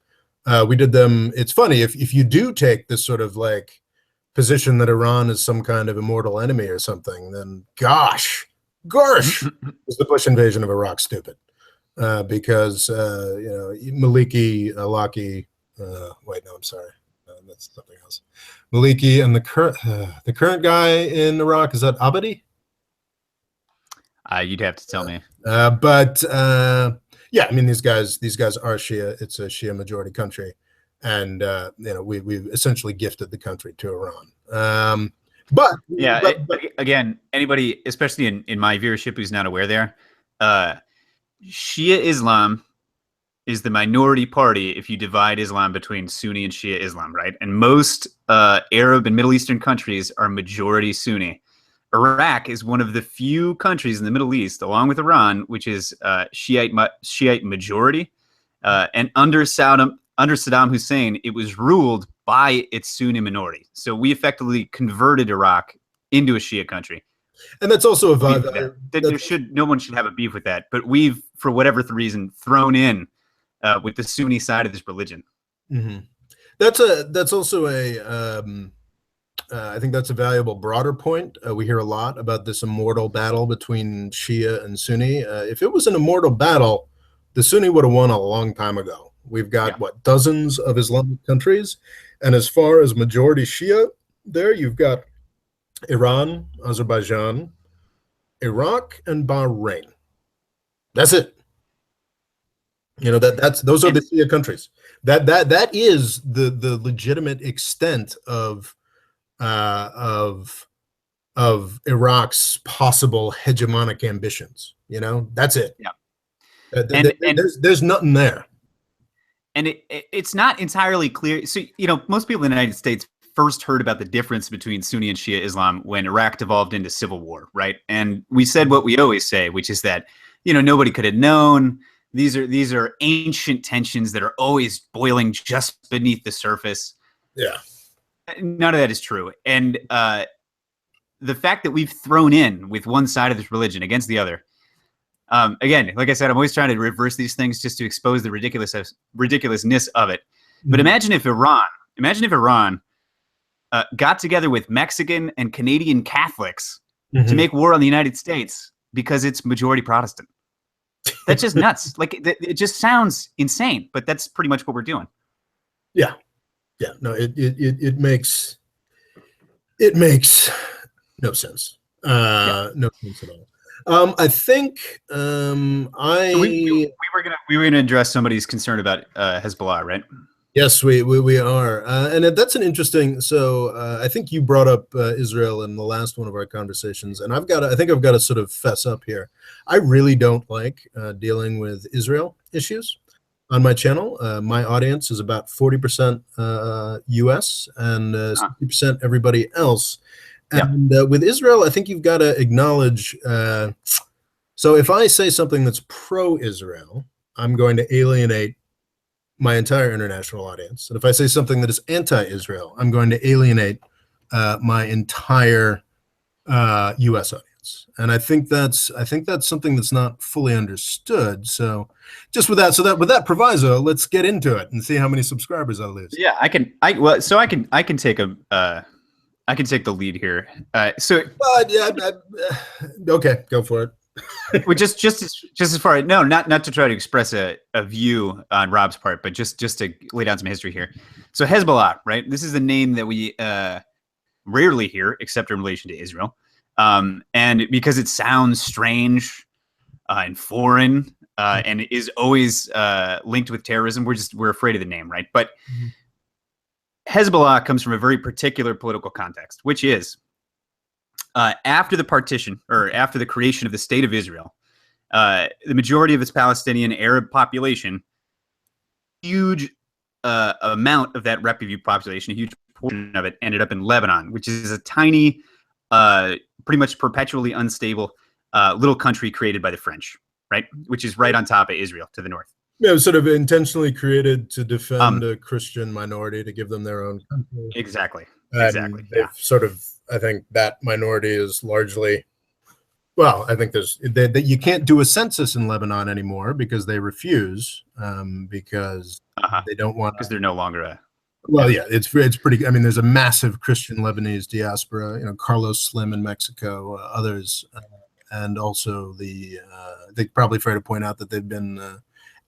Speaker 1: We did them. It's funny if you do take this sort of like position that Iran is some kind of immortal enemy or something, then gosh, is the Bush invasion of Iraq stupid? Because Maliki, Laki, wait, no, I'm sorry. That's something else. Maliki and the current guy in Iraq, is that Abadi?
Speaker 2: You'd have to tell me.
Speaker 1: But I mean, these guys are Shia. It's a Shia majority country, and we've essentially gifted the country to Iran. But
Speaker 2: again, anybody, especially in my viewership, who's not aware there, Shia Islam is the minority party if you divide Islam between Sunni and Shia Islam, right? And most Arab and Middle Eastern countries are majority Sunni. Iraq is one of the few countries in the Middle East, along with Iran, which is Shiite majority. And under Saddam Hussein, it was ruled by its Sunni minority. So we effectively converted Iraq into a Shia country.
Speaker 1: And that's also a vibe.
Speaker 2: No one should have a beef with that. But we've, for whatever reason, thrown in with the Sunni side of this religion.
Speaker 1: Mm-hmm. That's also I think that's a valuable broader point. We hear a lot about this immortal battle between Shia and Sunni. If it was an immortal battle, the Sunni would have won a long time ago. We've got dozens of Islamic countries, and as far as majority Shia, there you've got Iran, Azerbaijan, Iraq, and Bahrain. That's it. Those are the Shia countries. That is the legitimate extent of Iraq's possible hegemonic ambitions. That's it.
Speaker 2: Yeah.
Speaker 1: There's nothing there.
Speaker 2: And it's not entirely clear. So, most people in the United States first heard about the difference between Sunni and Shia Islam when Iraq devolved into civil war, right? And we said what we always say, which is that, nobody could have known. These are ancient tensions that are always boiling just beneath the surface.
Speaker 1: Yeah.
Speaker 2: None of that is true. And the fact that we've thrown in with one side of this religion against the other, again, like I said, I'm always trying to reverse these things just to expose the ridiculousness of it. But imagine if Iran got together with Mexican and Canadian Catholics to make war on the United States because it's majority Protestant. That's just nuts. Like, it just sounds insane, but that's pretty much what we're doing.
Speaker 1: Yeah. No, it makes no sense. No sense at all. I think
Speaker 2: we were gonna address somebody's concern about Hezbollah, right?
Speaker 1: Yes, we are, and that's an interesting. So I think you brought up Israel in the last one of our conversations, and I think I've got to sort of fess up here. I really don't like dealing with Israel issues on my channel. My audience is about 40% U.S. and 60% everybody else. And with Israel, I think you've got to acknowledge. So if I say something that's pro-Israel, I'm going to alienate my entire international audience. And if I say something that is anti-Israel, I'm going to alienate my entire U.S. audience. And I think that's something that's not fully understood. So just with that proviso, let's get into it and see how many subscribers I lose.
Speaker 2: Yeah, I can take the lead here.
Speaker 1: Okay, go for it.
Speaker 2: Well, just as far not to try to express a view on Rob's part, but just to lay down some history here. So Hezbollah, right? This is a name that we rarely hear except in relation to Israel, and because it sounds strange and foreign, and is always linked with terrorism, we're afraid of the name, right? But Hezbollah comes from a very particular political context, which is after the partition, or after the creation of the State of Israel, the majority of its Palestinian Arab population, huge amount of that refugee population, a huge portion of it, ended up in Lebanon, which is a tiny, pretty much perpetually unstable little country created by the French, right? Which is right on top of Israel to the north.
Speaker 1: Yeah, it was sort of intentionally created to defend a Christian minority, to give them their own country.
Speaker 2: Exactly.
Speaker 1: They've sort of, I think that minority is largely, well, I think that you can't do a census in Lebanon anymore because they refuse, because they don't want,
Speaker 2: because they're no longer a.
Speaker 1: Well, yeah, it's pretty. I mean, there's a massive Christian Lebanese diaspora. Carlos Slim in Mexico, others, and also they're probably fair to point out that they've been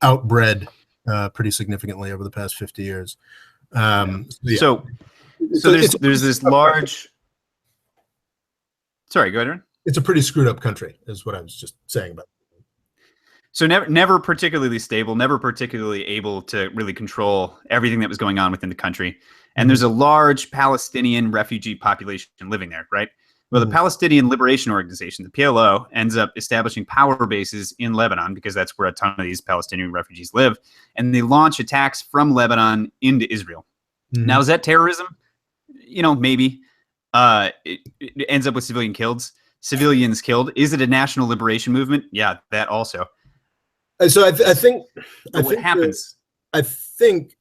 Speaker 1: outbred pretty significantly over the past 50 years.
Speaker 2: So there's this large. Sorry, go ahead, Aaron.
Speaker 1: It's a pretty screwed up country, is what I was just saying about it.
Speaker 2: So never particularly stable, never particularly able to really control everything that was going on within the country. And there's a large Palestinian refugee population living there, right? Well, the Palestinian Liberation Organization, the PLO, ends up establishing power bases in Lebanon because that's where a ton of these Palestinian refugees live. And they launch attacks from Lebanon into Israel. Now, is that terrorism? Maybe. It ends up with civilians killed. Is it a national liberation movement? Yeah, that also.
Speaker 1: So I think
Speaker 2: what happens?
Speaker 1: I think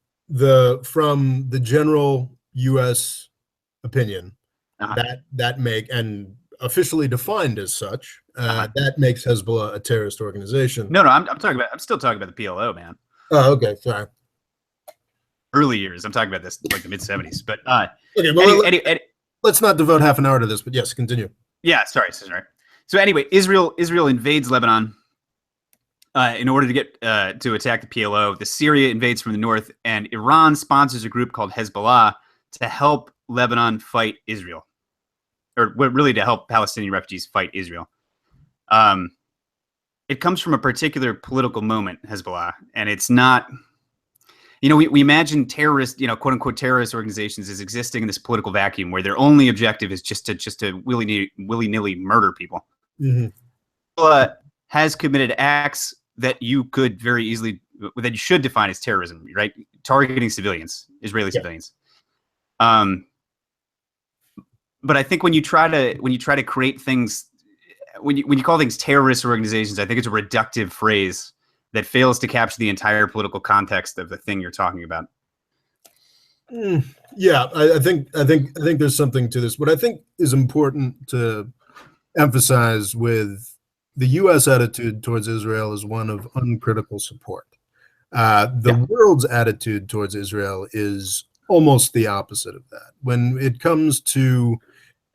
Speaker 1: from the general U.S. opinion, that make, and officially defined as such, that makes Hezbollah a terrorist organization.
Speaker 2: No, I'm still talking about the PLO, man.
Speaker 1: Oh, okay, sorry.
Speaker 2: Early years. I'm talking about this like the mid 70s, but
Speaker 1: okay. Well, let's not devote half an hour to this, but yes, continue.
Speaker 2: Yeah, sorry. So anyway, Israel invades Lebanon in order to get to attack the PLO. The Syria invades from the north, and Iran sponsors a group called Hezbollah to help Lebanon fight Israel, or really to help Palestinian refugees fight Israel. it comes from a particular political moment, Hezbollah, and it's not. We imagine terrorist, quote unquote terrorist organizations as existing in this political vacuum where their only objective is just to willy nilly murder people.
Speaker 1: Mm-hmm.
Speaker 2: But has committed acts that you could very easily, that you should define as terrorism, right? Targeting civilians, Israeli civilians. But I think when you try to create things, when you call things terrorist organizations, I think it's a reductive phrase that fails to capture the entire political context of the thing you're talking about.
Speaker 1: Yeah, I think there's something to this. What I think is important to emphasize with the U.S. attitude towards Israel is one of uncritical support. The world's attitude towards Israel is almost the opposite of that. When it comes to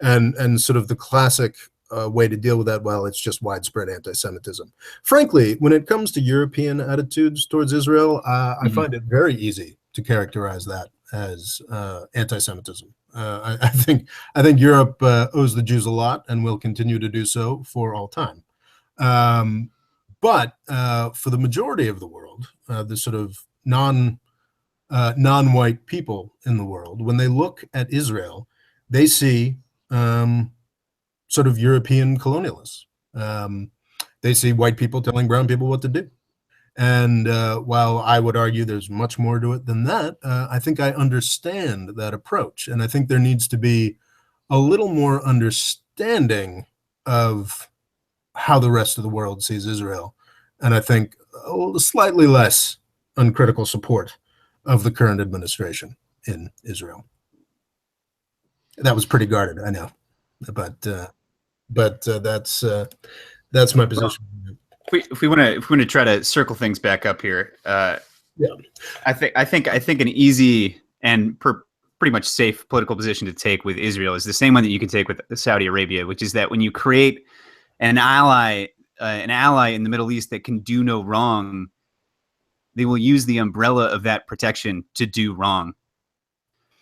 Speaker 1: and sort of the classic way to deal with that, well, it's just widespread anti-Semitism. Frankly, when it comes to European attitudes towards Israel, I find it very easy to characterize that as anti-Semitism. I think Europe owes the Jews a lot and will continue to do so for all time. But for the majority of the world, the sort of non-white people in the world, when they look at Israel, they see sort of European colonialists. They see white people telling brown people what to do. And while I would argue there's much more to it than that, I think I understand that approach. And I think there needs to be a little more understanding of how the rest of the world sees Israel. And I think slightly less uncritical support of the current administration in Israel. That was pretty guarded, I know, but that's my position.
Speaker 2: If we want to try to circle things back up here, I think an easy and pretty much safe political position to take with Israel is the same one that you can take with Saudi Arabia, which is that when you create an ally in the Middle East that can do no wrong, they will use the umbrella of that protection to do wrong.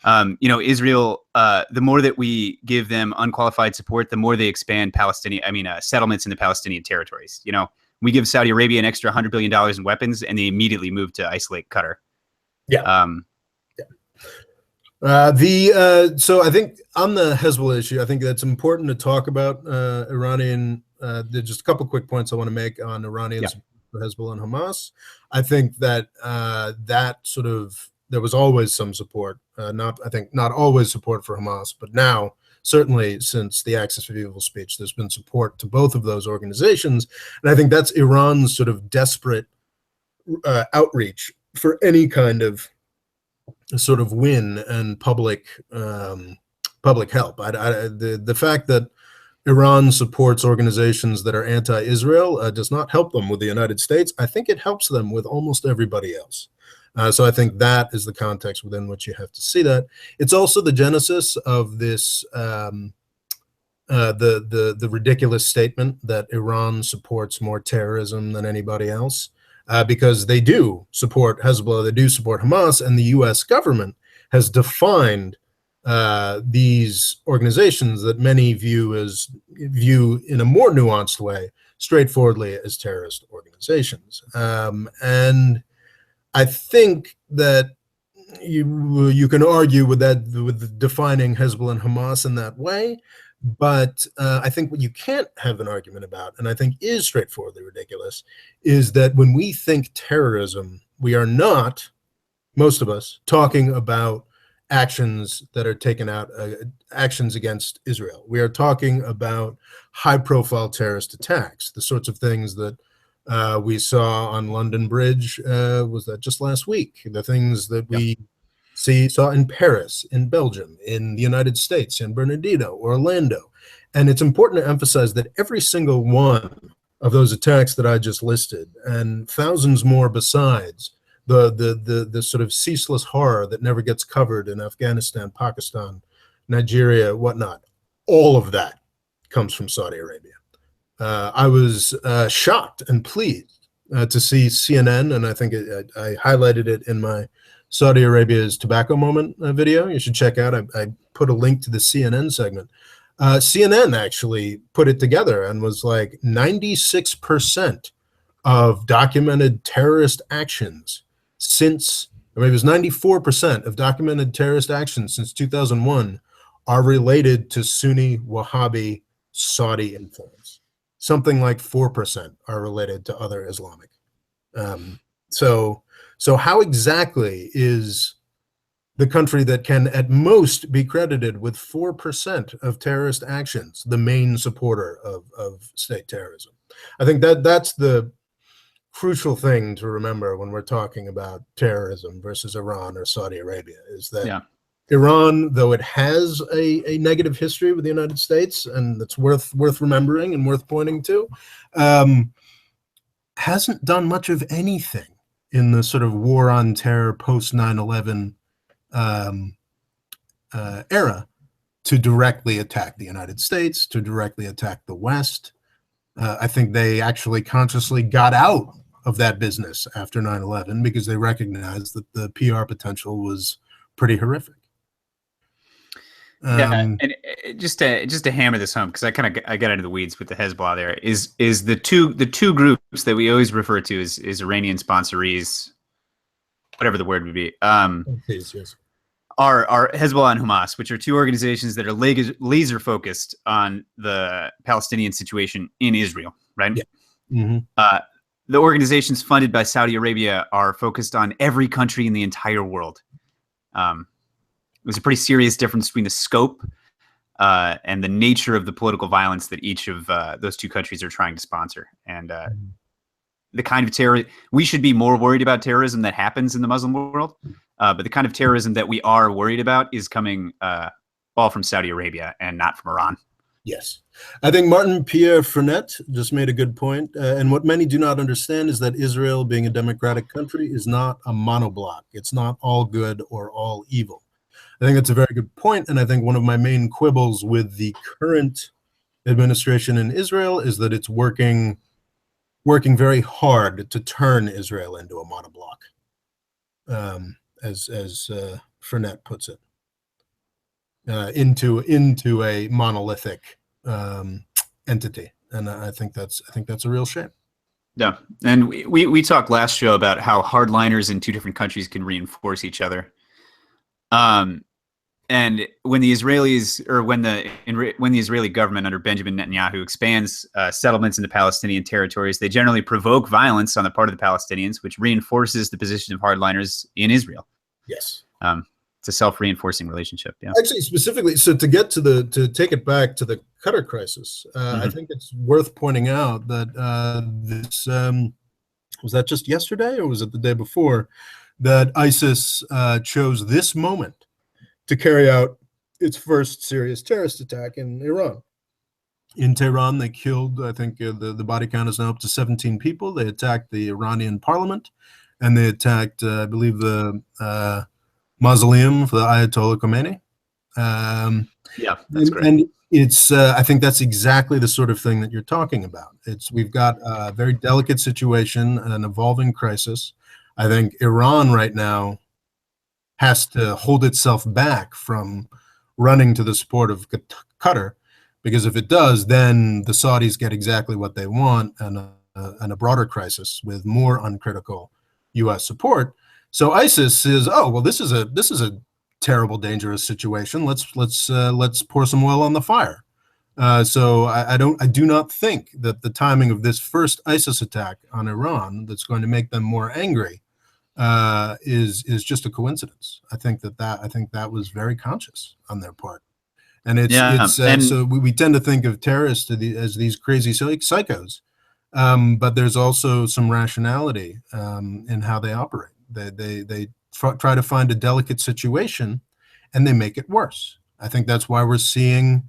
Speaker 2: Israel, the more that we give them unqualified support, the more they expand settlements in the Palestinian territories. We give Saudi Arabia an extra $100 billion in weapons, and they immediately move to isolate Qatar.
Speaker 1: So I think on the Hezbollah issue, I think that's important to talk about Iranian. There's just a couple quick points I want to make on Iranians, Hezbollah and Hamas. I think that there was always some support, not always support for Hamas, but now certainly since the Axis of Evil speech, there's been support to both of those organizations. And I think that's Iran's sort of desperate outreach for any kind of sort of win and public help. The fact that Iran supports organizations that are anti-Israel does not help them with the United States. I think it helps them with almost everybody else. So I think that is the context within which you have to see that. It's also the genesis of this, the ridiculous statement that Iran supports more terrorism than anybody else, because they do support Hezbollah, they do support Hamas, and the U.S. government has defined these organizations that many view in a more nuanced way, straightforwardly as terrorist organizations. And I think that you can argue with defining Hezbollah and Hamas in that way, but I think what you can't have an argument about, and I think is straightforwardly ridiculous, is that when we think terrorism, we are not, most of us, talking about actions that are taken out, actions against Israel. We are talking about high-profile terrorist attacks, the sorts of things that we saw on London Bridge, was that just last week? The things that we saw in Paris, in Belgium, in the United States, San Bernardino, Orlando. And it's important to emphasize that every single one of those attacks that I just listed, and thousands more besides, the sort of ceaseless horror that never gets covered in Afghanistan, Pakistan, Nigeria, whatnot, all of that comes from Saudi Arabia. I was shocked and pleased to see CNN, and I think I highlighted it in my Saudi Arabia's tobacco moment video. You should check out. I put a link to the CNN segment. CNN actually put it together and was like 96% of documented terrorist actions since, or maybe it was 94% of documented terrorist actions since 2001 are related to Sunni Wahhabi Saudi influence. Something like 4% are related to other Islamic. So how exactly is the country that can at most be credited with 4% of terrorist actions the main supporter of state terrorism? I think that's the crucial thing to remember when we're talking about terrorism versus Iran or Saudi Arabia, is that
Speaker 2: Yeah.
Speaker 1: Iran, though it has a negative history with the United States, and that's worth remembering and worth pointing to, hasn't done much of anything in the sort of war on terror post 9/11 era to directly attack the United States, to directly attack the West. I think they actually consciously got out of that business after 9/11 because they recognized that the PR potential was pretty horrific.
Speaker 2: Yeah, and just to hammer this home, because I got into the weeds with the Hezbollah. There is the two groups that we always refer to as Iranian sponsorees, whatever the word would be.
Speaker 1: Yes.
Speaker 2: Are Hezbollah and Hamas, which are two organizations that are laser focused on the Palestinian situation in Israel, right?
Speaker 1: Yeah. Mm-hmm.
Speaker 2: The organizations funded by Saudi Arabia are focused on every country in the entire world. There's a pretty serious difference between the scope and the nature of the political violence that each of those two countries are trying to sponsor. And the kind of terror, we should be more worried about terrorism that happens in the Muslim world. But the kind of terrorism that we are worried about is coming all from Saudi Arabia and not from Iran.
Speaker 1: Yes. I think Martin Pierre Fernet just made a good point. And what many do not understand is that Israel, being a democratic country, is not a monobloc. It's not all good or all evil. I think that's a very good point. And I think one of my main quibbles with the current administration in Israel is that it's working very hard to turn Israel into a monobloc, as Fernet puts it. Into a monolithic entity, and I think that's a real shame.
Speaker 2: Yeah, and we talked last show about how hardliners in two different countries can reinforce each other. And when the Israelis, or when the Israeli government under Benjamin Netanyahu expands settlements into Palestinian territories, they generally provoke violence on the part of the Palestinians, which reinforces the position of hardliners in Israel.
Speaker 1: Yes.
Speaker 2: It's a self-reinforcing relationship. Yeah.
Speaker 1: Actually, specifically, so to take it back to the Qatar crisis, I think it's worth pointing out that this was that just yesterday, or was it the day before, that ISIS chose this moment to carry out its first serious terrorist attack in Iran. In Tehran, they killed, I think the body count is now up to 17 people. They attacked the Iranian parliament, and they attacked, I believe, the mausoleum for the Ayatollah Khomeini.
Speaker 2: Yeah, that's great.
Speaker 1: And it's, I think that's exactly the sort of thing that you're talking about. We've got a very delicate situation, an evolving crisis. I think Iran right now has to hold itself back from running to the support of Qatar, because if it does, then the Saudis get exactly what they want, and a broader crisis with more uncritical U.S. support. So ISIS says, "Oh well, this is a terrible, dangerous situation. Let's pour some oil on the fire." So I do not think that the timing of this first ISIS attack on Iran, that's going to make them more angry, is just a coincidence. I think that was very conscious on their part, and so we tend to think of terrorists as these crazy psychos, but there's also some rationality in how they operate. They try to find a delicate situation, and they make it worse. I think that's why we're seeing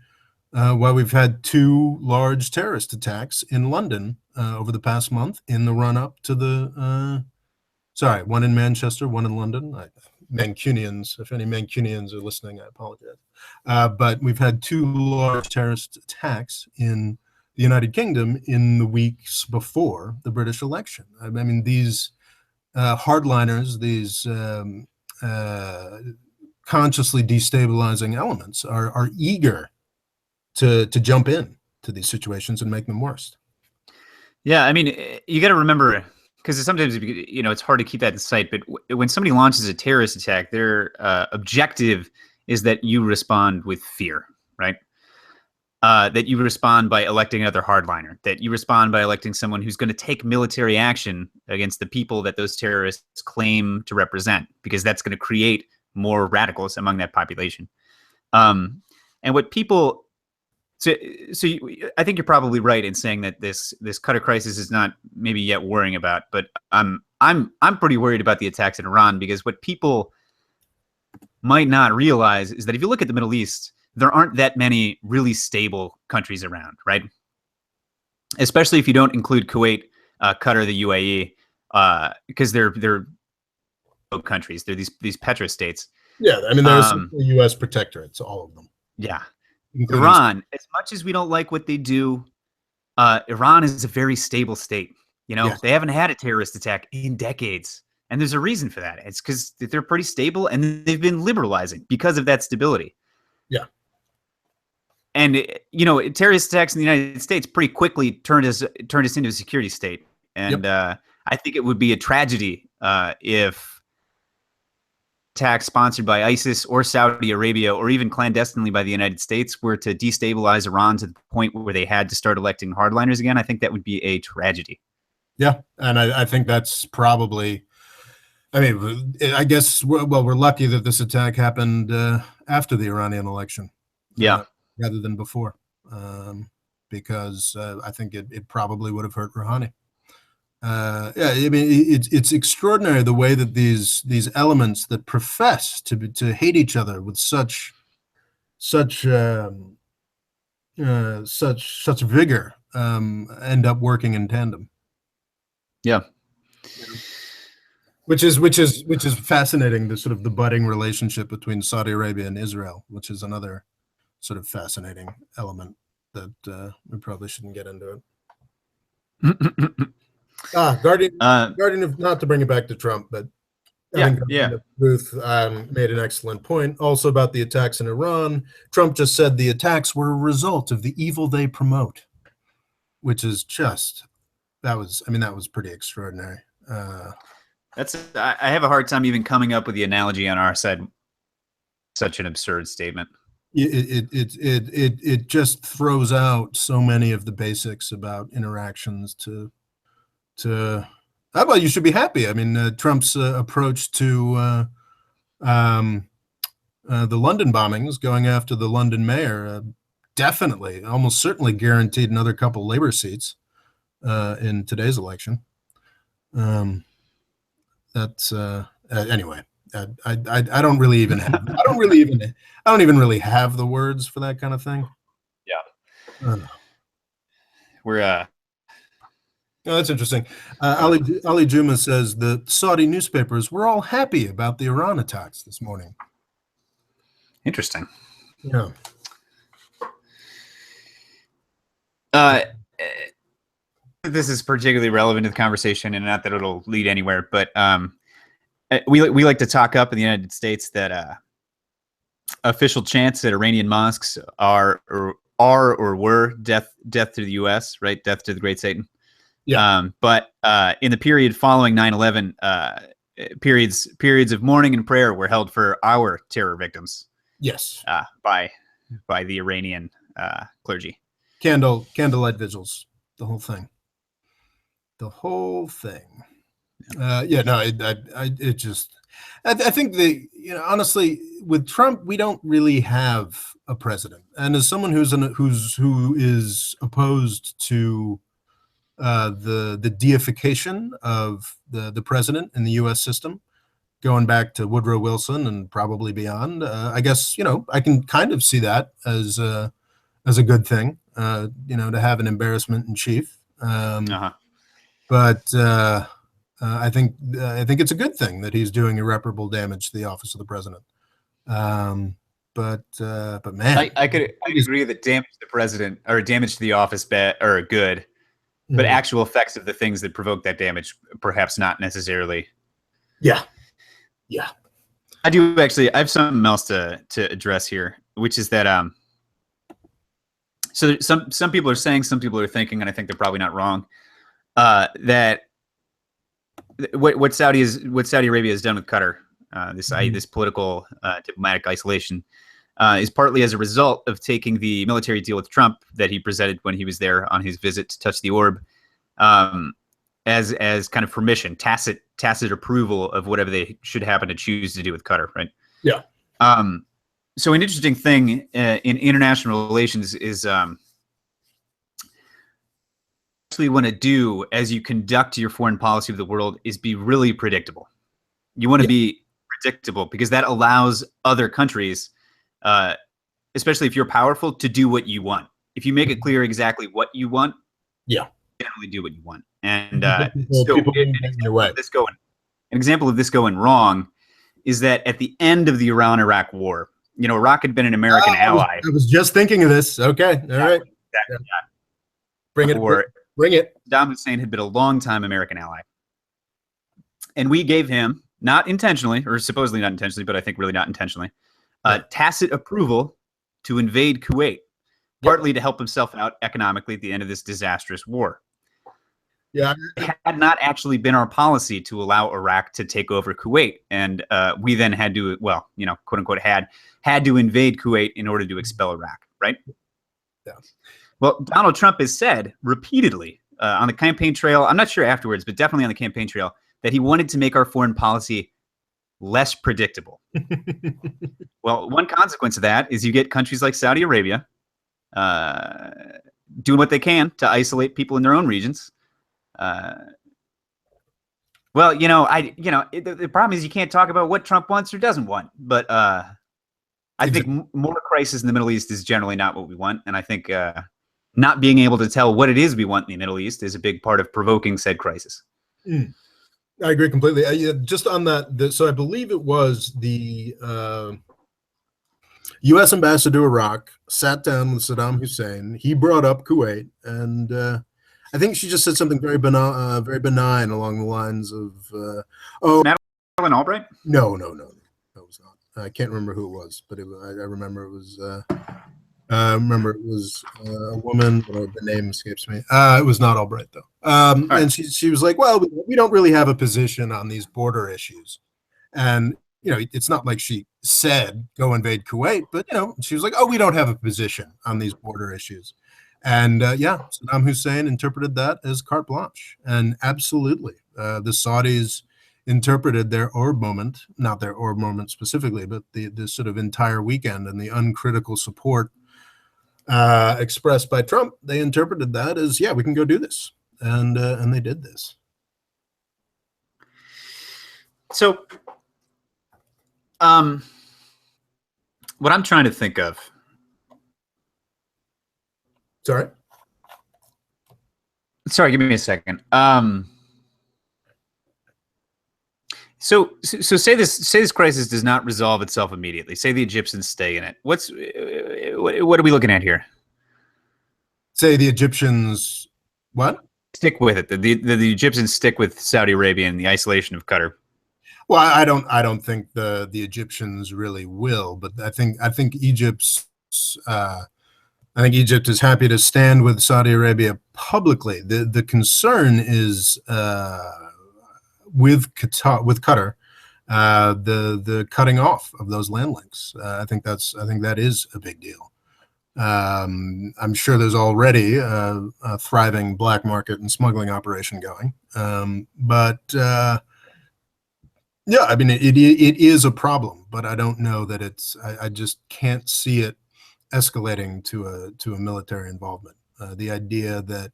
Speaker 1: why we've had two large terrorist attacks in London over the past month in the run-up to the. Sorry, one in Manchester, one in London. Mancunians, if any Mancunians are listening, I apologize. But we've had two large terrorist attacks in the United Kingdom in the weeks before the British election. I mean, these hardliners, these consciously destabilizing elements are eager to jump in to these situations and make them worse.
Speaker 2: Yeah, I mean, you got to remember, because sometimes it's hard to keep that in sight. But when somebody launches a terrorist attack, their objective is that you respond with fear, right? That you respond by electing another hardliner, that you respond by electing someone who's going to take military action against the people that those terrorists claim to represent, because that's going to create more radicals among that population. And what people I think you're probably right in saying that this Qatar crisis is not maybe yet worrying about, but I'm pretty worried about the attacks in Iran, because what people might not realize is that if you look at the Middle East, there aren't that many really stable countries around, right? Especially if you don't include Kuwait, Qatar, the UAE, because they're countries. They're these petrostates.
Speaker 1: Yeah, I mean, there's U.S. protectorates, all of them.
Speaker 2: Yeah. Iran, as much as we don't like what they do, Iran is a very stable state. They haven't had a terrorist attack in decades. And there's a reason for that. It's because they're pretty stable, and they've been liberalizing because of that stability.
Speaker 1: Yeah.
Speaker 2: And, terrorist attacks in the United States pretty quickly turned us into a security state. And I think it would be a tragedy if attacks sponsored by ISIS or Saudi Arabia, or even clandestinely by the United States, were to destabilize Iran to the point where they had to start electing hardliners again. I think that would be a tragedy.
Speaker 1: Yeah, and I think that's probably, I mean, I guess, we're lucky that this attack happened after the Iranian election.
Speaker 2: Yeah.
Speaker 1: Rather than before, because I think it probably would have hurt Rouhani. Yeah, I mean, it's extraordinary the way that these elements that profess to hate each other with such vigor end up working in tandem.
Speaker 2: Yeah,
Speaker 1: which is fascinating. The sort of the budding relationship between Saudi Arabia and Israel, which is another sort of fascinating element that we probably shouldn't get into it. Guardian of, not to bring it back to Trump, but Ruth made an excellent point also about the attacks in Iran. Trump just said the attacks were a result of the evil they promote, which is just, that was pretty extraordinary.
Speaker 2: I have a hard time even coming up with the analogy on our side. Such an absurd statement.
Speaker 1: It just throws out so many of the basics about interactions to how about, you should be happy. I mean, Trump's approach to the London bombings, going after the London mayor, definitely, almost certainly guaranteed another couple Labor seats in today's election. That's anyway. I don't really even have, I don't even really have the words for that kind of thing.
Speaker 2: Yeah. We're
Speaker 1: Oh, that's interesting. Ali Juma says the Saudi newspapers were all happy about the Iran attacks this morning.
Speaker 2: Interesting.
Speaker 1: Yeah.
Speaker 2: This is particularly relevant to the conversation, and not that it'll lead anywhere, but we like to talk up in the United States that official chants that Iranian mosques are or were death to the U.S., right? Death to the great Satan.
Speaker 1: Yeah.
Speaker 2: But in the period following 9/11, periods of mourning and prayer were held for our terror victims.
Speaker 1: Yes.
Speaker 2: By the Iranian clergy.
Speaker 1: Candlelight vigils, the whole thing. Yeah. No. I think honestly, with Trump, we don't really have a president, and as someone who is opposed to the deification of the president in the U.S. system, going back to Woodrow Wilson and probably beyond, I guess I can kind of see that as a good thing, to have an embarrassment in chief. But I think it's a good thing that he's doing irreparable damage to the office of the president. But man,
Speaker 2: I could agree that damage to the president or damage to the office are good. But actual effects of the things that provoke that damage, perhaps not necessarily.
Speaker 1: Yeah.
Speaker 2: I do actually. I have something else to address here, which is that so some people are saying, some people are thinking, and I think they're probably not wrong, that what Saudi Arabia has done with Qatar, this political diplomatic isolation, is partly as a result of taking the military deal with Trump that he presented when he was there on his visit to touch the orb, as kind of permission, tacit approval of whatever they should happen to choose to do with Qatar, right?
Speaker 1: Yeah.
Speaker 2: So an interesting thing in international relations is actually want to do as you conduct your foreign policy of the world is be really predictable. You want to be predictable because that allows other countries, especially if you're powerful, to do what you want. If you make it clear exactly what you want, generally do what you want. And so an example of this going wrong is that at the end of the Iran-Iraq war, Iraq had been an American ally.
Speaker 1: I was just thinking of this. Okay. All right. Bring it.
Speaker 2: Saddam Hussein had been a long-time American ally. And we gave him, not intentionally, or supposedly not intentionally, but I think really not intentionally, tacit approval to invade Kuwait, partly to help himself out economically at the end of this disastrous war.
Speaker 1: Yeah,
Speaker 2: it had not actually been our policy to allow Iraq to take over Kuwait, and we then had to, quote unquote, had to invade Kuwait in order to expel Iraq, right?
Speaker 1: Yeah.
Speaker 2: Well, Donald Trump has said repeatedly on the campaign trail, I'm not sure afterwards, but definitely on the campaign trail, that he wanted to make our foreign policy less predictable. Well, one consequence of that is you get countries like Saudi Arabia doing what they can to isolate people in their own regions. The problem is you can't talk about what Trump wants or doesn't want. But I think more crisis in the Middle East is generally not what we want. And I think not being able to tell what it is we want in the Middle East is a big part of provoking said crisis.
Speaker 1: I agree completely. Just on that, so I believe it was the U.S. ambassador to Iraq sat down with Saddam Hussein. He brought up Kuwait, and I think she just said something very benign along the lines of,
Speaker 2: Madeleine Albright?
Speaker 1: No, it was not. I can't remember who it was, but I remember it was. I remember it was a woman, but the name escapes me. It was not Albright though. And she was like, "Well, we don't really have a position on these border issues," and it's not like she said go invade Kuwait, but she was like, "Oh, we don't have a position on these border issues." And Saddam Hussein interpreted that as carte blanche. And absolutely, the Saudis interpreted their orb moment, not their orb moment specifically, but the sort of entire weekend and the uncritical support expressed by Trump. They interpreted that as, we can go do this. And they did this.
Speaker 2: So what I'm trying to think of. Sorry, give me a second. So say this crisis does not resolve itself immediately. Say the Egyptians stay in it. What are we looking at here?
Speaker 1: Say the Egyptians what?
Speaker 2: Stick with it. The Egyptians stick with Saudi Arabia and the isolation of Qatar.
Speaker 1: Well, I don't think the Egyptians really will, but I think Egypt is happy to stand with Saudi Arabia publicly. The concern is with Qatar, the cutting off of those land links. I think that is a big deal. I'm sure there's already a thriving black market and smuggling operation going, but I mean it is a problem. But I don't know that it's. I just can't see it escalating to a military involvement. The idea that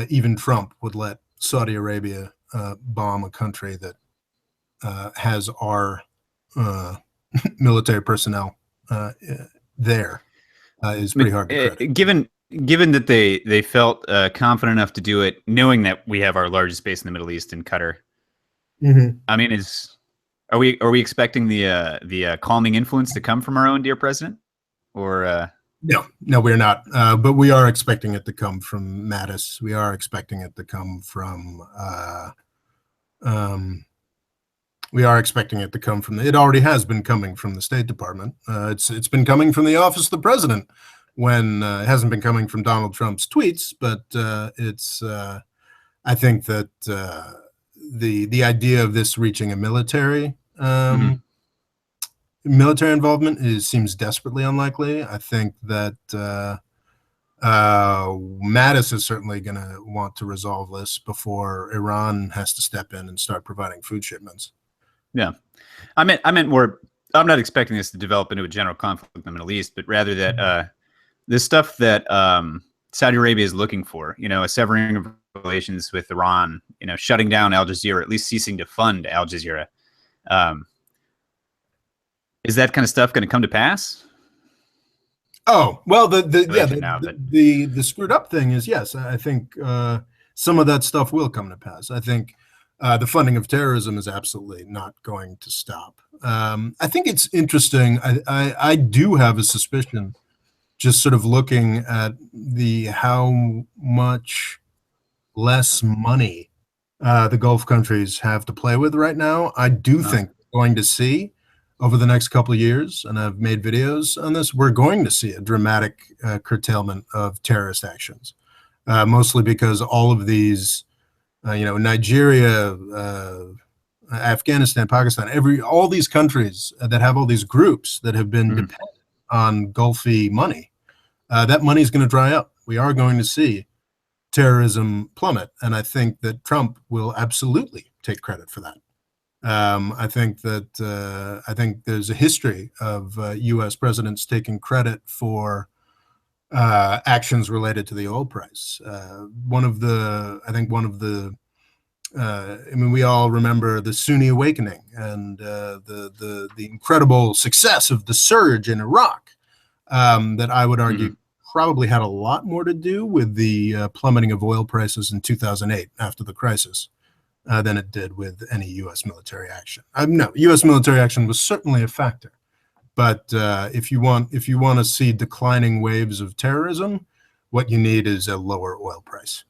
Speaker 1: even Trump would let Saudi Arabia bomb a country that has our military personnel there is pretty hard to credit.
Speaker 2: Given that they felt confident enough to do it, knowing that we have our largest base in the Middle East in Qatar.
Speaker 1: Mm-hmm.
Speaker 2: I mean, are we expecting the calming influence to come from our own dear president? Or
Speaker 1: no, we're not. But we are expecting it to come from Mattis. We are expecting it to come from. We are expecting it to come from. It already has been coming from the State Department. It's been coming from the Office of the President. When it hasn't been coming from Donald Trump's tweets, but it's I think that the idea of this reaching a military involvement seems desperately unlikely. I think that Mattis is certainly going to want to resolve this before Iran has to step in and start providing food shipments.
Speaker 2: Yeah, I meant more. I'm not expecting this to develop into a general conflict in the Middle East, but rather that the stuff that Saudi Arabia is looking for, a severing of relations with Iran, shutting down Al Jazeera, at least ceasing to fund Al Jazeera. Is that kind of stuff going to come to pass?
Speaker 1: Oh, well, the screwed up thing is, yes, I think some of that stuff will come to pass. I think the funding of terrorism is absolutely not going to stop. I think it's interesting. I do have a suspicion, just sort of looking at how much less money the Gulf countries have to play with right now. I do think we're going to see over the next couple of years, and I've made videos on this, we're going to see a dramatic curtailment of terrorist actions, mostly because all of these, Nigeria, Afghanistan, Pakistan, all these countries that have all these groups that have been dependent on Gulfy money, that money is going to dry up. We are going to see terrorism plummet, and I think that Trump will absolutely take credit for that. I think there's a history of U.S. presidents taking credit for actions related to the oil price. We all remember the Sunni awakening and the incredible success of the surge in Iraq. That I would argue probably had a lot more to do with the plummeting of oil prices in 2008 after the crisis. Than it did with any U.S. military action. No, U.S. military action was certainly a factor, but if you want to see declining waves of terrorism, what you need is a lower oil price.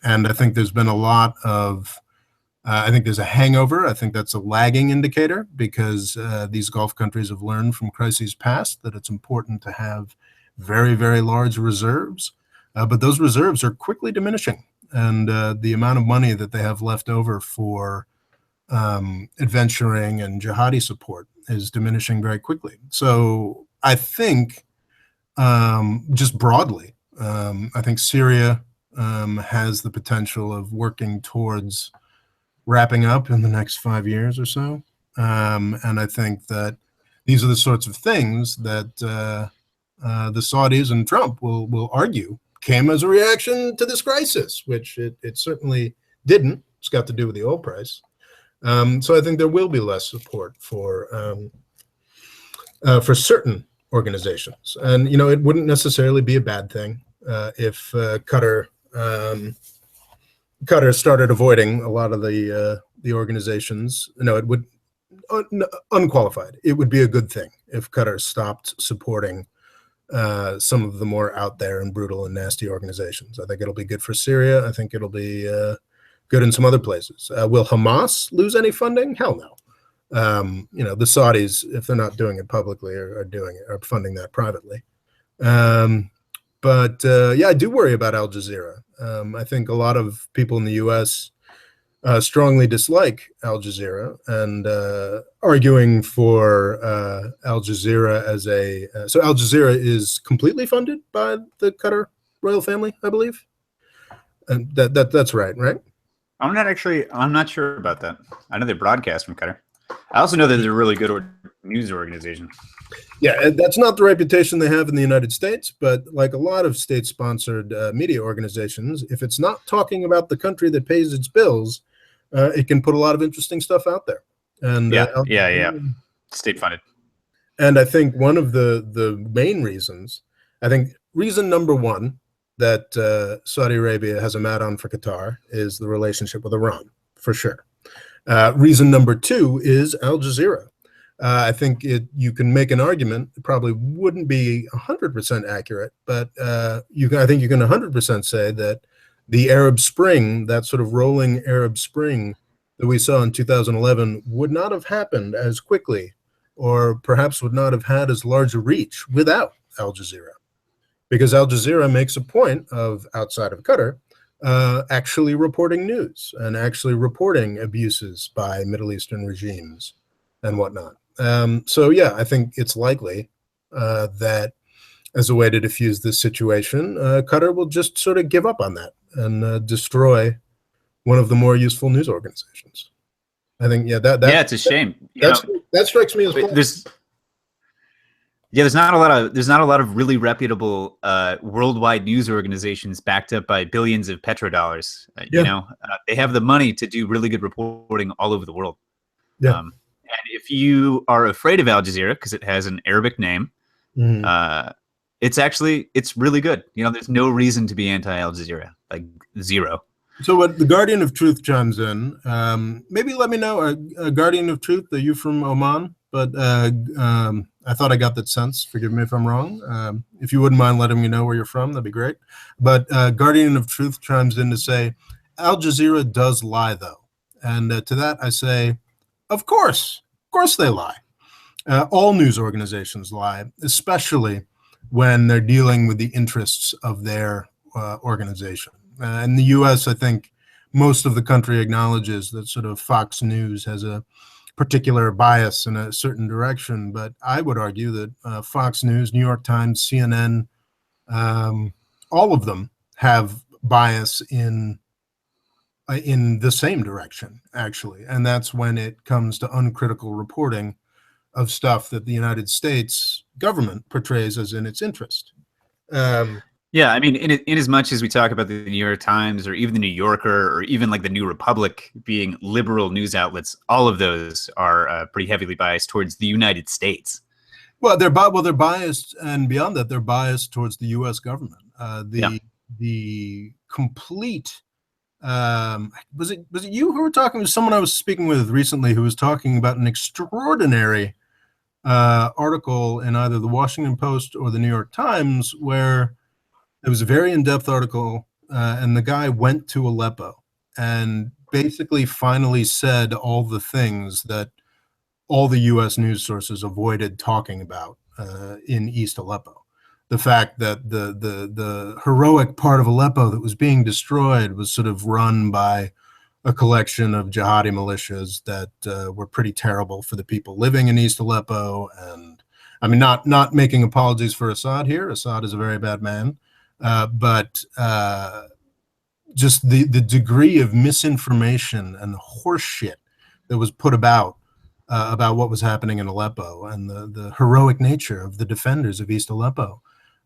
Speaker 1: And I think there's been a lot of, I think there's a hangover. I think that's a lagging indicator because these Gulf countries have learned from crises past that it's important to have very, very large reserves, but those reserves are quickly diminishing. And the amount of money that they have left over for adventuring and jihadi support is diminishing very quickly. So I think, just broadly, I think Syria has the potential of working towards wrapping up in the next 5 years or so. And I think that these are the sorts of things that the Saudis and Trump will argue came as a reaction to this crisis, which it certainly didn't. It's got to do with the oil price. So I think there will be less support for certain organizations, and it wouldn't necessarily be a bad thing if Qatar started avoiding a lot of the organizations. No, it would unqualified. It would be a good thing if Qatar stopped supporting some of the more out there and brutal and nasty organizations. I think it'll be good for Syria. I think it'll be good in some other places. Will Hamas lose any funding? Hell no. The Saudis, if they're not doing it publicly, are funding that privately. But I do worry about Al Jazeera. I think a lot of people in the U.S. Strongly dislike Al Jazeera and arguing for Al Jazeera as so Al Jazeera is completely funded by the Qatar royal family, I believe. And that's right?
Speaker 2: I'm not sure about that. I know they broadcast from Qatar. I also know that they're a really good news organization.
Speaker 1: Yeah, that's not the reputation they have in the United States, but like a lot of state-sponsored media organizations, if it's not talking about the country that pays its bills, it can put a lot of interesting stuff out there. And
Speaker 2: state-funded.
Speaker 1: And I think one of the main reasons, reason number one that Saudi Arabia has a mat on for Qatar is the relationship with Iran, for sure. Reason number two is Al Jazeera. I think you can make an argument, it probably wouldn't be 100% accurate, but I think you can 100% say that the Arab Spring, that sort of rolling Arab Spring that we saw in 2011, would not have happened as quickly, or perhaps would not have had as large a reach without Al Jazeera. Because Al Jazeera makes a point of, outside of Qatar, actually reporting news and actually reporting abuses by Middle Eastern regimes and whatnot. So yeah, I think it's likely that as a way to diffuse this situation, Qatar will just sort of give up on that and destroy one of the more useful news organizations. I think, yeah,
Speaker 2: Yeah, it's a shame.
Speaker 1: that strikes me as
Speaker 2: there's not a lot of really reputable worldwide news organizations backed up by billions of petrodollars. They have the money to do really good reporting all over the world.
Speaker 1: Yeah.
Speaker 2: And if you are afraid of Al Jazeera because it has an Arabic name, it's really good. There's no reason to be anti-Al Jazeera, like zero.
Speaker 1: So what the Guardian of Truth chimes in, maybe let me know, Guardian of Truth, are you from Oman? But I thought I got that sense. Forgive me if I'm wrong. If you wouldn't mind letting me know where you're from, that'd be great. But Guardian of Truth chimes in to say, Al Jazeera does lie, though. And to that I say, of course they lie. All news organizations lie, especially when they're dealing with the interests of their organization. In the U.S., I think most of the country acknowledges that sort of Fox News has a particular bias in a certain direction, but I would argue that Fox News, New York Times, CNN, all of them have bias in the same direction, actually, and that's when it comes to uncritical reporting of stuff that the United States government portrays as in its interest.
Speaker 2: Yeah, I mean, in as much as we talk about the New York Times or even the New Yorker or even like the New Republic being liberal news outlets, all of those are pretty heavily biased towards the United States.
Speaker 1: Well, they're biased, and beyond that, they're biased towards the U.S. government. The complete was it you who were talking to someone I was speaking with recently who was talking about an extraordinary article in either the Washington Post or the New York Times where it was a very in-depth article, and the guy went to Aleppo and basically finally said all the things that all the U.S. news sources avoided talking about in East Aleppo. The fact that the heroic part of Aleppo that was being destroyed was sort of run by a collection of jihadi militias that were pretty terrible for the people living in East Aleppo. And I mean, not making apologies for Assad here. Assad is a very bad man. But just the degree of misinformation and horseshit that was put about what was happening in Aleppo and the heroic nature of the defenders of East Aleppo.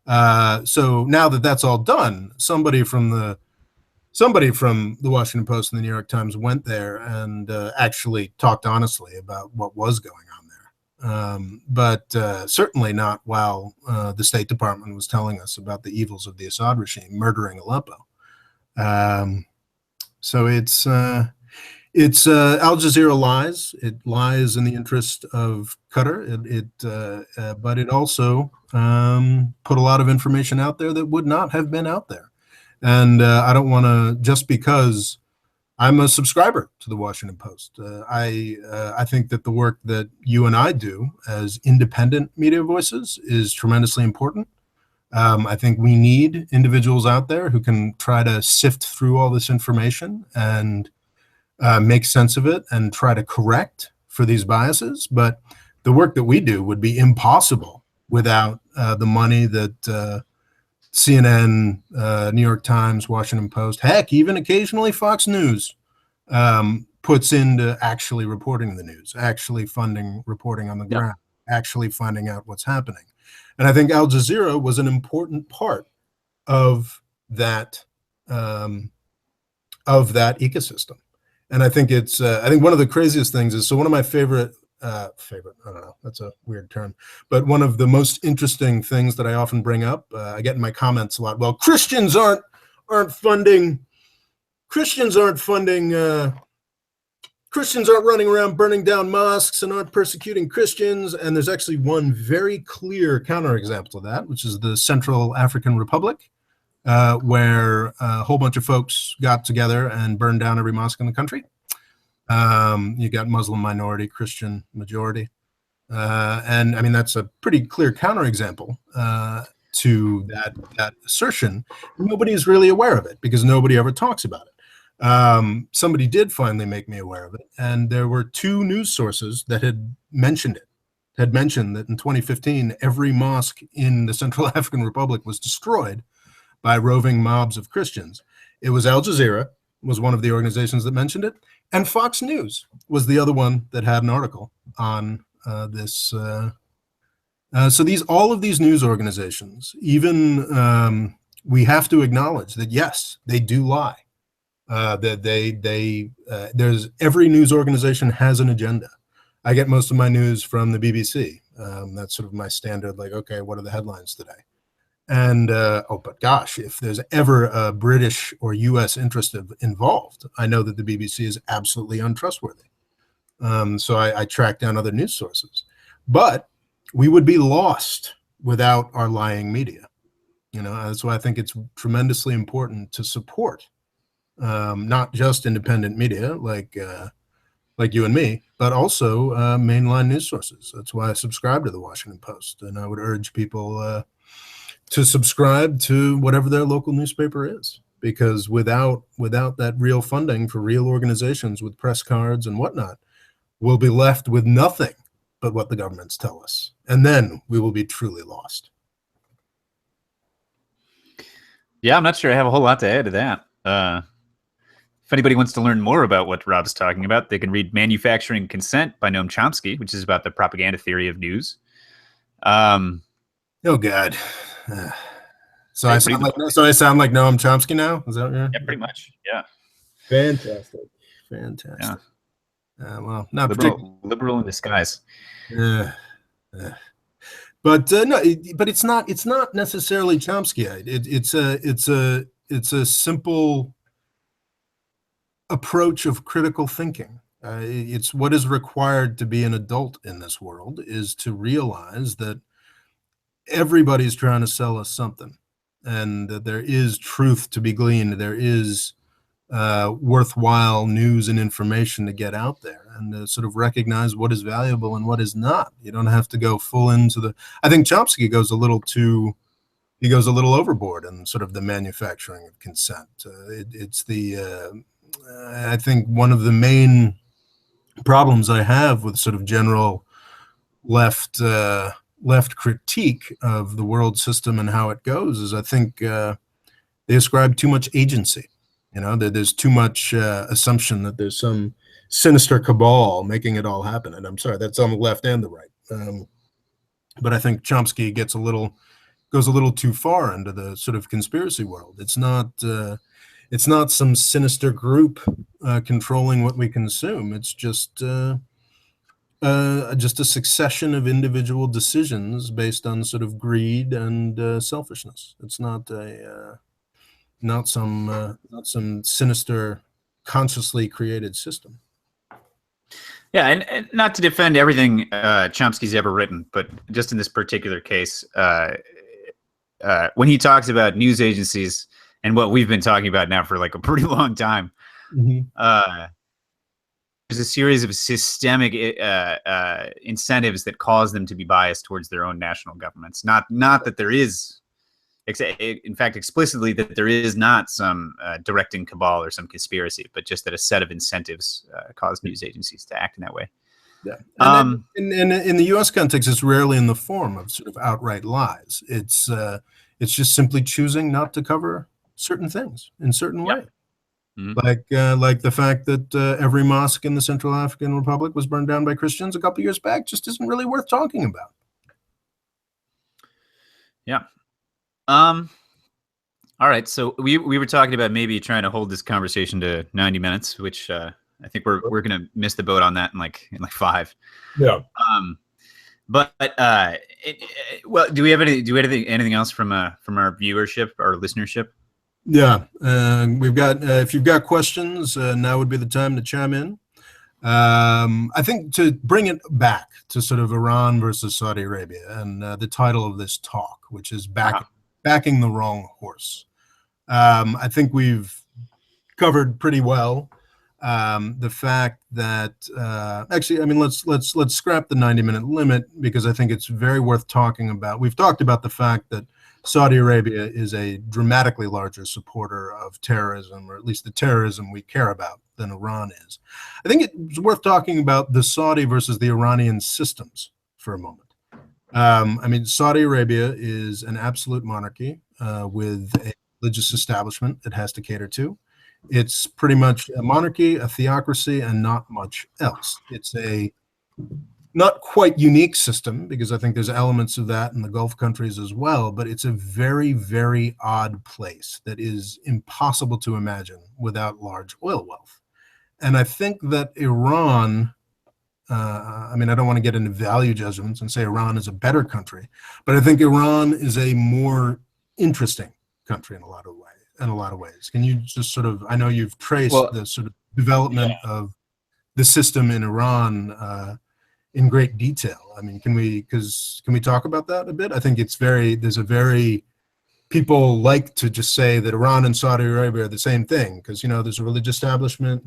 Speaker 1: So now that that's all done, somebody from the Washington Post and the New York Times went there and actually talked honestly about what was going on there. But certainly not while the State Department was telling us about the evils of the Assad regime murdering Aleppo. So it's Al Jazeera lies. It lies in the interest of Qatar. But it also put a lot of information out there that would not have been out there. And I don't want to, just because I'm a subscriber to the Washington Post. I think that the work that you and I do as independent media voices is tremendously important. I think we need individuals out there who can try to sift through all this information and make sense of it and try to correct for these biases. But the work that we do would be impossible without the money that CNN, New York Times, Washington Post, heck, even occasionally Fox News puts into actually reporting the news, actually funding reporting on the ground, actually finding out what's happening. And I think Al Jazeera was an important part of that ecosystem. And I think I think one of the craziest things is, so one of my favorite, I don't know, that's a weird term, but one of the most interesting things that I often bring up, I get in my comments a lot, well, Christians aren't running around burning down mosques and aren't persecuting Christians. And there's actually one very clear counterexample of that, which is the Central African Republic, where a whole bunch of folks got together and burned down every mosque in the country. You got Muslim minority, Christian majority. And I mean, that's a pretty clear counterexample. to that assertion. Nobody is really aware of it because nobody ever talks about it. Somebody did finally make me aware of it, and there were two news sources that had mentioned it. Had mentioned that in 2015, every mosque in the Central African Republic was destroyed by roving mobs of Christians. It was Al Jazeera was one of the organizations that mentioned it, and Fox News was the other one that had an article on this. So all of these news organizations, even we have to acknowledge that yes, they do lie. That there's every news organization has an agenda. I get most of my news from the BBC. That's sort of my standard, like, okay, what are the headlines today? And, but gosh, if there's ever a British or US interest involved, I know that the BBC is absolutely untrustworthy. So I track down other news sources. But we would be lost without our lying media. That's why I think it's tremendously important to support not just independent media like you and me, but also mainline news sources. That's why I subscribe to the Washington Post, and I would urge people to subscribe to whatever their local newspaper is, because without that real funding for real organizations with press cards and whatnot, we'll be left with nothing but what the governments tell us, and then we will be truly lost.
Speaker 2: Yeah, I'm not sure I have a whole lot to add to that. If anybody wants to learn more about what Rob's talking about, they can read Manufacturing Consent by Noam Chomsky, which is about the propaganda theory of news.
Speaker 1: Oh, God. So I sound like Noam Chomsky now? Is that what you're...
Speaker 2: Yeah, pretty much. Yeah.
Speaker 1: Fantastic.
Speaker 2: Yeah.
Speaker 1: Well, not
Speaker 2: liberal in disguise.
Speaker 1: But no, but it's not necessarily Chomskyite. It's a simple approach of critical thinking. It's what is required to be an adult in this world is to realize that everybody's trying to sell us something, and that there is truth to be gleaned. There is worthwhile news and information to get out there, and to sort of recognize what is valuable and what is not. You don't have to go full into I think Chomsky goes a little overboard in sort of the manufacturing of consent. I think one of the main problems I have with sort of general left critique of the world system and how it goes is I think they ascribe too much agency. There's too much assumption that there's some sinister cabal making it all happen. And I'm sorry, that's on the left and the right. But I think Chomsky goes a little too far into the sort of conspiracy world. It's not some sinister group controlling what we consume. It's just a succession of individual decisions based on sort of greed and selfishness. It's not some sinister, consciously created system.
Speaker 2: Yeah, and not to defend everything Chomsky's ever written, but just in this particular case, when he talks about news agencies and what we've been talking about now for like a pretty long time, there's a series of systemic incentives that cause them to be biased towards their own national governments. Not that there is, in fact, explicitly that there is not some directing cabal or some conspiracy, but just that a set of incentives cause news agencies to act in that way.
Speaker 1: Yeah. And in the U.S. context, it's rarely in the form of sort of outright lies. It's just simply choosing not to cover certain things in certain ways. Mm-hmm. Like the fact that every mosque in the Central African Republic was burned down by Christians a couple of years back just isn't really worth talking about.
Speaker 2: Yeah. All right. So we were talking about maybe trying to hold this conversation to 90 minutes, which I think we're gonna miss the boat on that in like 5.
Speaker 1: Yeah.
Speaker 2: But well, do we have anything else from our viewership or listenership?
Speaker 1: Yeah, we've got. If you've got questions, now would be the time to chime in. I think to bring it back to sort of Iran versus Saudi Arabia and the title of this talk, which is backing the wrong horse. I think we've covered pretty well the fact that actually, I mean, let's scrap the 90-minute limit because I think it's very worth talking about. We've talked about the fact that Saudi Arabia is a dramatically larger supporter of terrorism, or at least the terrorism we care about, than Iran is. I think it's worth talking about the Saudi versus the Iranian systems for a moment. I mean, Saudi Arabia is an absolute monarchy with a religious establishment it has to cater to. It's pretty much a monarchy, a theocracy, and not much else. It's a not quite unique system, because I think there's elements of that in the Gulf countries as well, but it's a very, very odd place that is impossible to imagine without large oil wealth. And I think that Iran, I mean, I don't want to get into value judgments and say Iran is a better country, but I think Iran is a more interesting country in a lot of ways. Can you just sort of, I know you've traced the sort of development of the system in Iran in great detail. I mean, can we talk about that a bit? I think people like to just say that Iran and Saudi Arabia are the same thing, because, you know, there's a religious establishment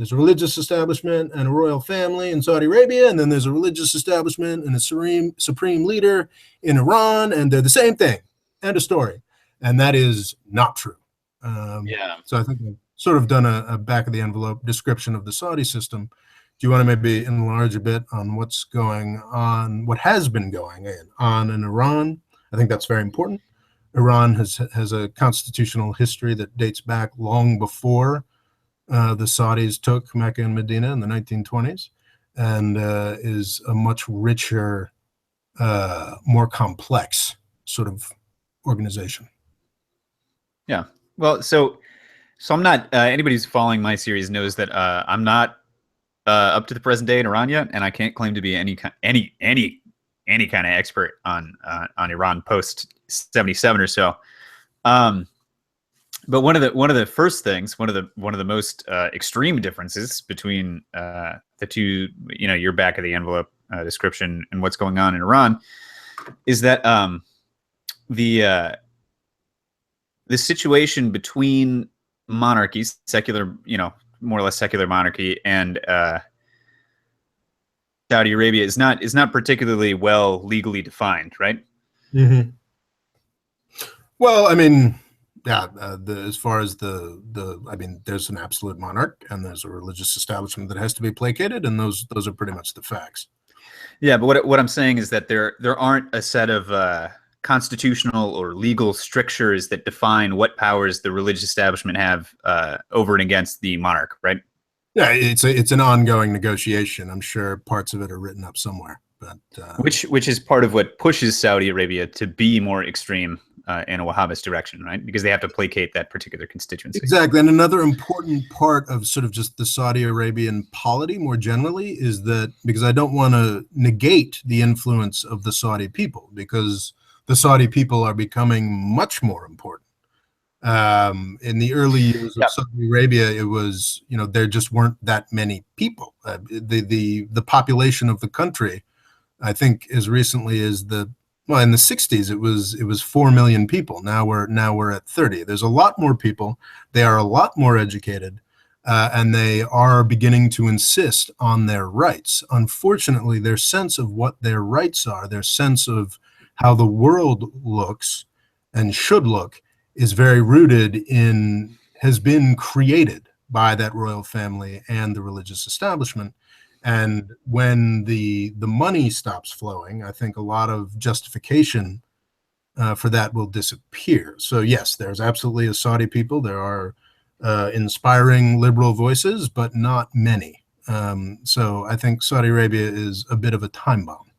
Speaker 1: and a royal family in Saudi Arabia, and then there's a religious establishment and a supreme leader in Iran, and they're the same thing. End of story. And that is not true. So I think I've sort of done a back of the envelope description of the Saudi system. Do you want to maybe enlarge a bit on what's going on, what has been going on in Iran? I think that's very important. Iran has a constitutional history that dates back long before the Saudis took Mecca and Medina in the 1920s, and is a much richer, more complex sort of organization.
Speaker 2: Yeah. Well, so I'm not. Anybody who's following my series knows that I'm not up to the present day in Iran yet, and I can't claim to be any kind of expert on Iran post 77 or so. But one of the first things, one of the most extreme differences between the two, you know, your back of the envelope description and what's going on in Iran, is that the situation between monarchies, secular, you know, more or less secular monarchy, and Saudi Arabia is not particularly well legally defined, right?
Speaker 1: Mm-hmm. Well, I mean, yeah. As far as I mean, there's an absolute monarch, and there's a religious establishment that has to be placated, and those are pretty much the facts.
Speaker 2: Yeah, but what I'm saying is that there aren't a set of constitutional or legal strictures that define what powers the religious establishment have over and against the monarch, right?
Speaker 1: Yeah, it's an ongoing negotiation. I'm sure parts of it are written up somewhere, but
Speaker 2: which is part of what pushes Saudi Arabia to be more extreme in a Wahhabist direction, right? Because they have to placate that particular constituency.
Speaker 1: Exactly. And another important part of sort of just the Saudi Arabian polity more generally is that, because I don't want to negate the influence of the Saudi people, because the Saudi people are becoming much more important. In the early years of Saudi Arabia, it was, you know, there just weren't that many people. The population of the country, I think, as recently as in the 60s, it was 4 million people. Now we're at 30. There's a lot more people. They are a lot more educated, and they are beginning to insist on their rights. Unfortunately, their sense of what their rights are, their sense of how the world looks and should look, is very rooted in, has been created by that royal family and the religious establishment. And when the money stops flowing, I think a lot of justification for that will disappear. So yes, there's absolutely a Saudi people. There are inspiring liberal voices, but not many. So I think Saudi Arabia is a bit of a time bomb.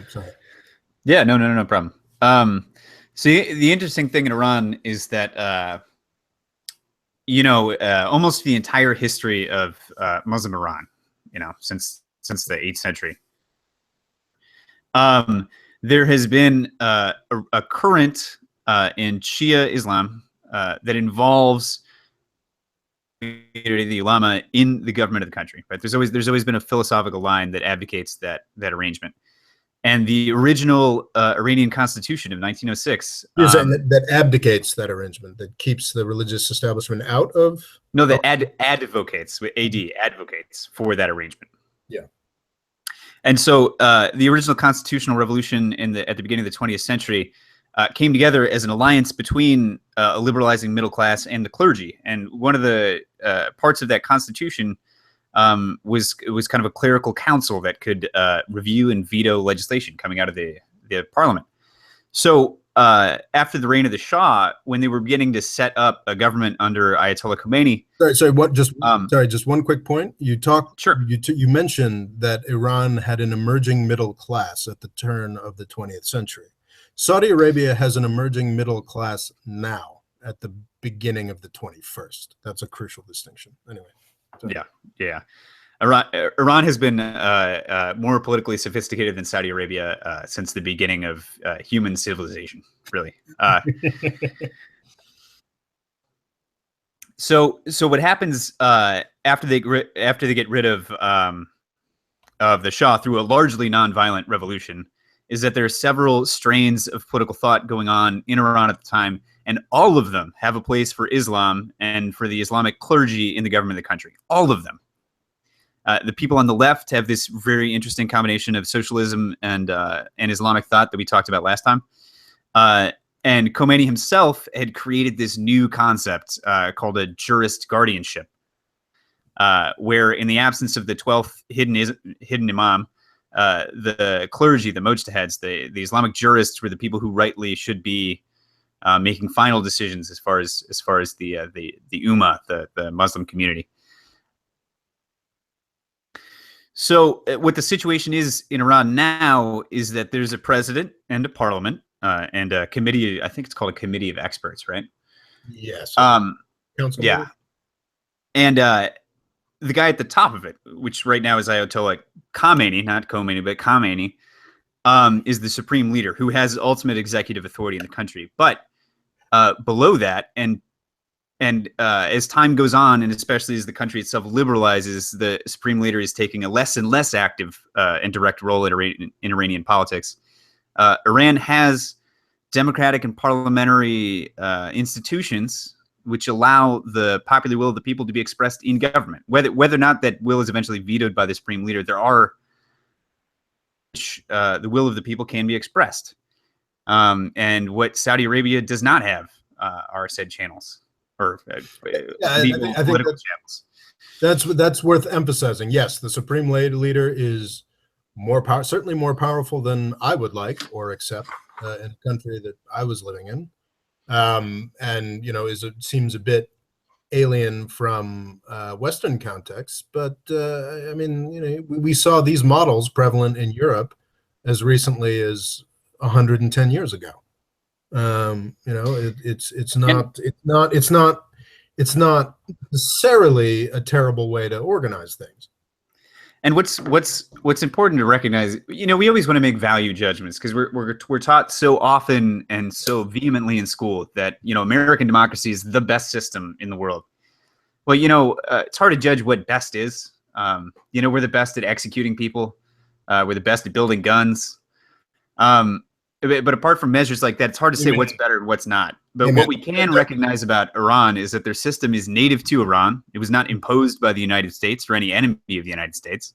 Speaker 1: Sorry.
Speaker 2: Yeah, no problem. So the interesting thing in Iran is that, you know, almost the entire history of Muslim Iran, you know, since the 8th century, there has been a current in Shia Islam that involves the ulama in the government of the country. Right? There's always been a philosophical line that advocates that arrangement. And the original Iranian constitution of 1906.
Speaker 1: You're saying that abdicates that arrangement, that keeps the religious establishment out of?
Speaker 2: No, that advocates, with AD, advocates for that arrangement.
Speaker 1: Yeah.
Speaker 2: And so the original constitutional revolution at the beginning of the 20th century came together as an alliance between a liberalizing middle class and the clergy. And one of the parts of that constitution was kind of a clerical council that could review and veto legislation coming out of the parliament. So after the reign of the Shah, when they were beginning to set up a government under Ayatollah Khomeini.
Speaker 1: Just one quick point. You talked.
Speaker 2: Sure.
Speaker 1: You mentioned that Iran had an emerging middle class at the turn of the 20th century. Saudi Arabia has an emerging middle class now at the beginning of the 21st. That's a crucial distinction. Anyway.
Speaker 2: Sorry. Yeah. Iran has been more politically sophisticated than Saudi Arabia since the beginning of human civilization, really. So what happens after they get rid of the Shah through a largely nonviolent revolution is that there are several strains of political thought going on in Iran at the time, and all of them have a place for Islam and for the Islamic clergy in the government of the country. All of them. The people on the left have this very interesting combination of socialism and Islamic thought that we talked about last time. And Khomeini himself had created this new concept called a jurist guardianship, where in the absence of the 12th hidden imam, the clergy, the mujtahids, the Islamic jurists were the people who rightly should be making final decisions as far as the ummah, the Muslim community. So what the situation is in Iran now is that there's a president and a parliament and a committee. I think it's called a committee of experts, right?
Speaker 1: Yes.
Speaker 2: Yeah. And the guy at the top of it, which right now is Ayatollah Khamenei, not Khomeini, but Khamenei, is the supreme leader who has ultimate executive authority in the country. But below that, and as time goes on, and especially as the country itself liberalizes, the supreme leader is taking a less and less active and direct role in Iranian politics. Iran has democratic and parliamentary institutions which allow the popular will of the people to be expressed in government. Whether or not that will is eventually vetoed by the supreme leader, there are the will of the people can be expressed. And what Saudi Arabia does not have are said channels. Or legal political channels.
Speaker 1: That's worth emphasizing. Yes, the supreme leader is certainly more powerful than I would like or accept in a country that I was living in, and seems a bit alien from Western contexts. But I mean, we saw these models prevalent in Europe as recently as 110 years ago. It's not necessarily a terrible way to organize things.
Speaker 2: And what's important to recognize, we always want to make value judgments because we're taught so often and so vehemently in school that American democracy is the best system in the world. Well, it's hard to judge what best is. We're the best at executing people. We're the best at building guns. But apart from measures like that, it's hard to say what's better and what's not. But what we can recognize about Iran is that their system is native to Iran. It was not imposed by the United States or any enemy of the United States.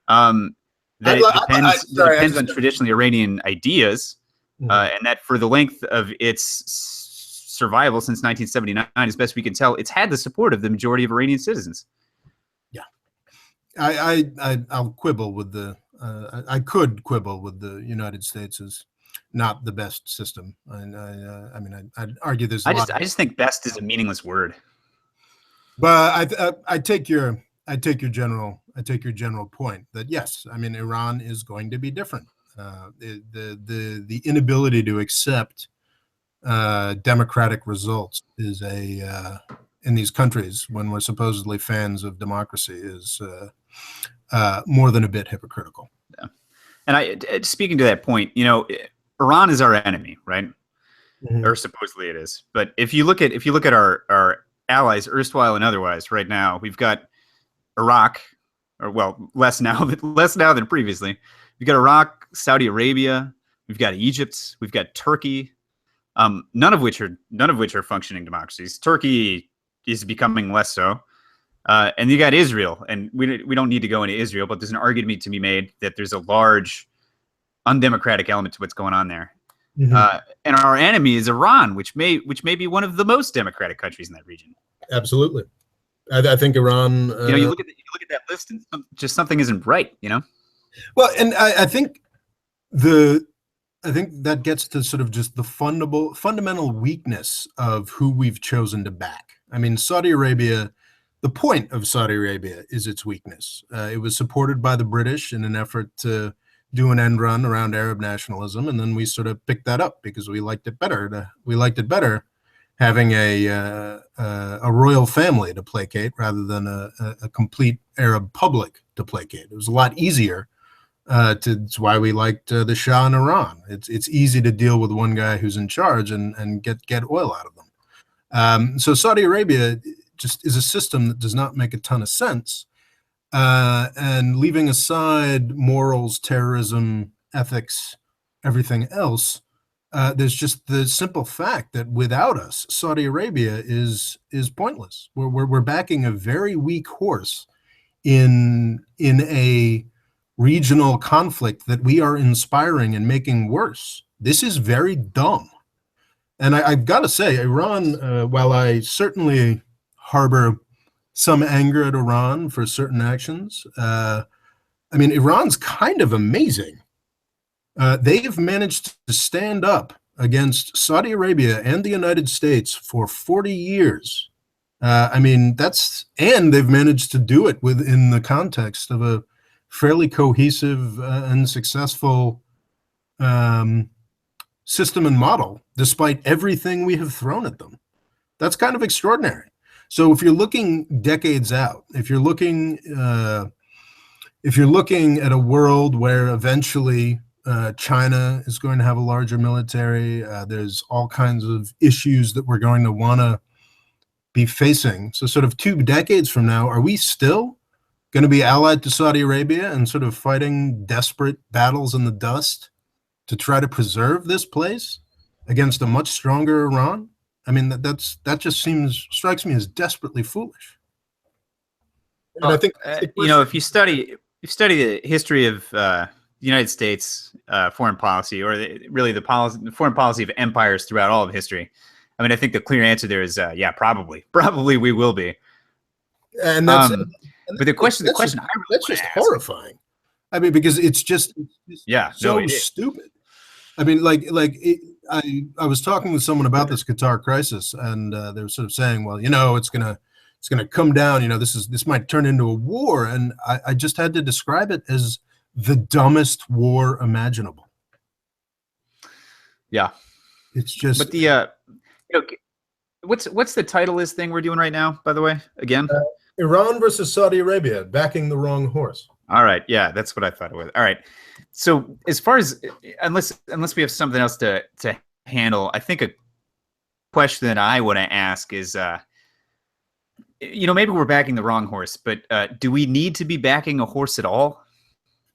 Speaker 2: It depends on traditionally Iranian ideas, and that for the length of its survival since 1979, as best we can tell, it's had the support of the majority of Iranian citizens.
Speaker 1: Yeah, I'll quibble with the. I could quibble with the United States as not the best system. I'd argue there's.
Speaker 2: I just think best is a meaningless word.
Speaker 1: But I take your general point that yes, Iran is going to be different. The inability to accept democratic results is in these countries when we're supposedly fans of democracy is more than a bit hypocritical.
Speaker 2: Yeah. And speaking to that point, Iran is our enemy, right? Mm-hmm. Or supposedly it is. But if you look at our allies, erstwhile and otherwise, right now we've got Iraq, or well, less now than previously. We've got Iraq, Saudi Arabia, we've got Egypt, we've got Turkey, none of which are functioning democracies. Turkey is becoming less so. And you got Israel, and we don't need to go into Israel, but there's an argument to be made that there's a large undemocratic element to what's going on there.
Speaker 1: Mhm.
Speaker 2: And our enemy is Iran, which may be one of the most democratic countries in that region.
Speaker 1: Absolutely. I think Iran.
Speaker 2: You look at that list, and just something isn't right.
Speaker 1: Well, and I think the I think that gets to sort of just the fundamental weakness of who we've chosen to back. I mean, Saudi Arabia. The point of Saudi Arabia is its weakness. It was supported by the British in an effort to do an end run around Arab nationalism, and then we sort of picked that up because we liked it better. We liked it better having a royal family to placate rather than a complete Arab public to placate. It was a lot easier. It's why we liked the Shah in Iran. It's easy to deal with one guy who's in charge and get oil out of them. So Saudi Arabia just is a system that does not make a ton of sense. And leaving aside morals, terrorism, ethics, everything else, there's just the simple fact that without us, Saudi Arabia is pointless. We're backing a very weak horse in a regional conflict that we are inspiring and making worse. This is very dumb. And I've got to say, Iran, while I certainly harbor some anger at Iran for certain actions, I mean, Iran's kind of amazing. They've managed to stand up against Saudi Arabia and the United States for 40 years. I mean, and they've managed to do it within the context of a fairly cohesive and successful system and model, despite everything we have thrown at them. That's kind of extraordinary. So if you're looking decades out, if you're looking at a world where eventually China is going to have a larger military, there's all kinds of issues that we're going to want to be facing. So sort of 2 decades from now, are we still going to be allied to Saudi Arabia and sort of fighting desperate battles in the dust to try to preserve this place against a much stronger Iran? I mean, that just strikes me as desperately foolish. And I think
Speaker 2: if you study the history of the United States foreign policy, or the foreign policy of empires throughout all of history, I mean, I think the clear answer there is yeah, probably we will be.
Speaker 1: And that's
Speaker 2: but the question I really
Speaker 1: that's just horrifying. I mean, because it's just stupid. I mean, I was talking with someone about this Qatar crisis, and they were sort of saying, well, it's gonna come down. This might turn into a war, and I just had to describe it as the dumbest war imaginable.
Speaker 2: Yeah,
Speaker 1: it's just.
Speaker 2: But the what's the title of this thing we're doing right now? By the way, again,
Speaker 1: Iran versus Saudi Arabia, backing the wrong horse.
Speaker 2: All right, yeah, that's what I thought it was. All right. So as far as unless we have something else to handle, I think a question that I want to ask is, maybe we're backing the wrong horse, but do we need to be backing a horse at all,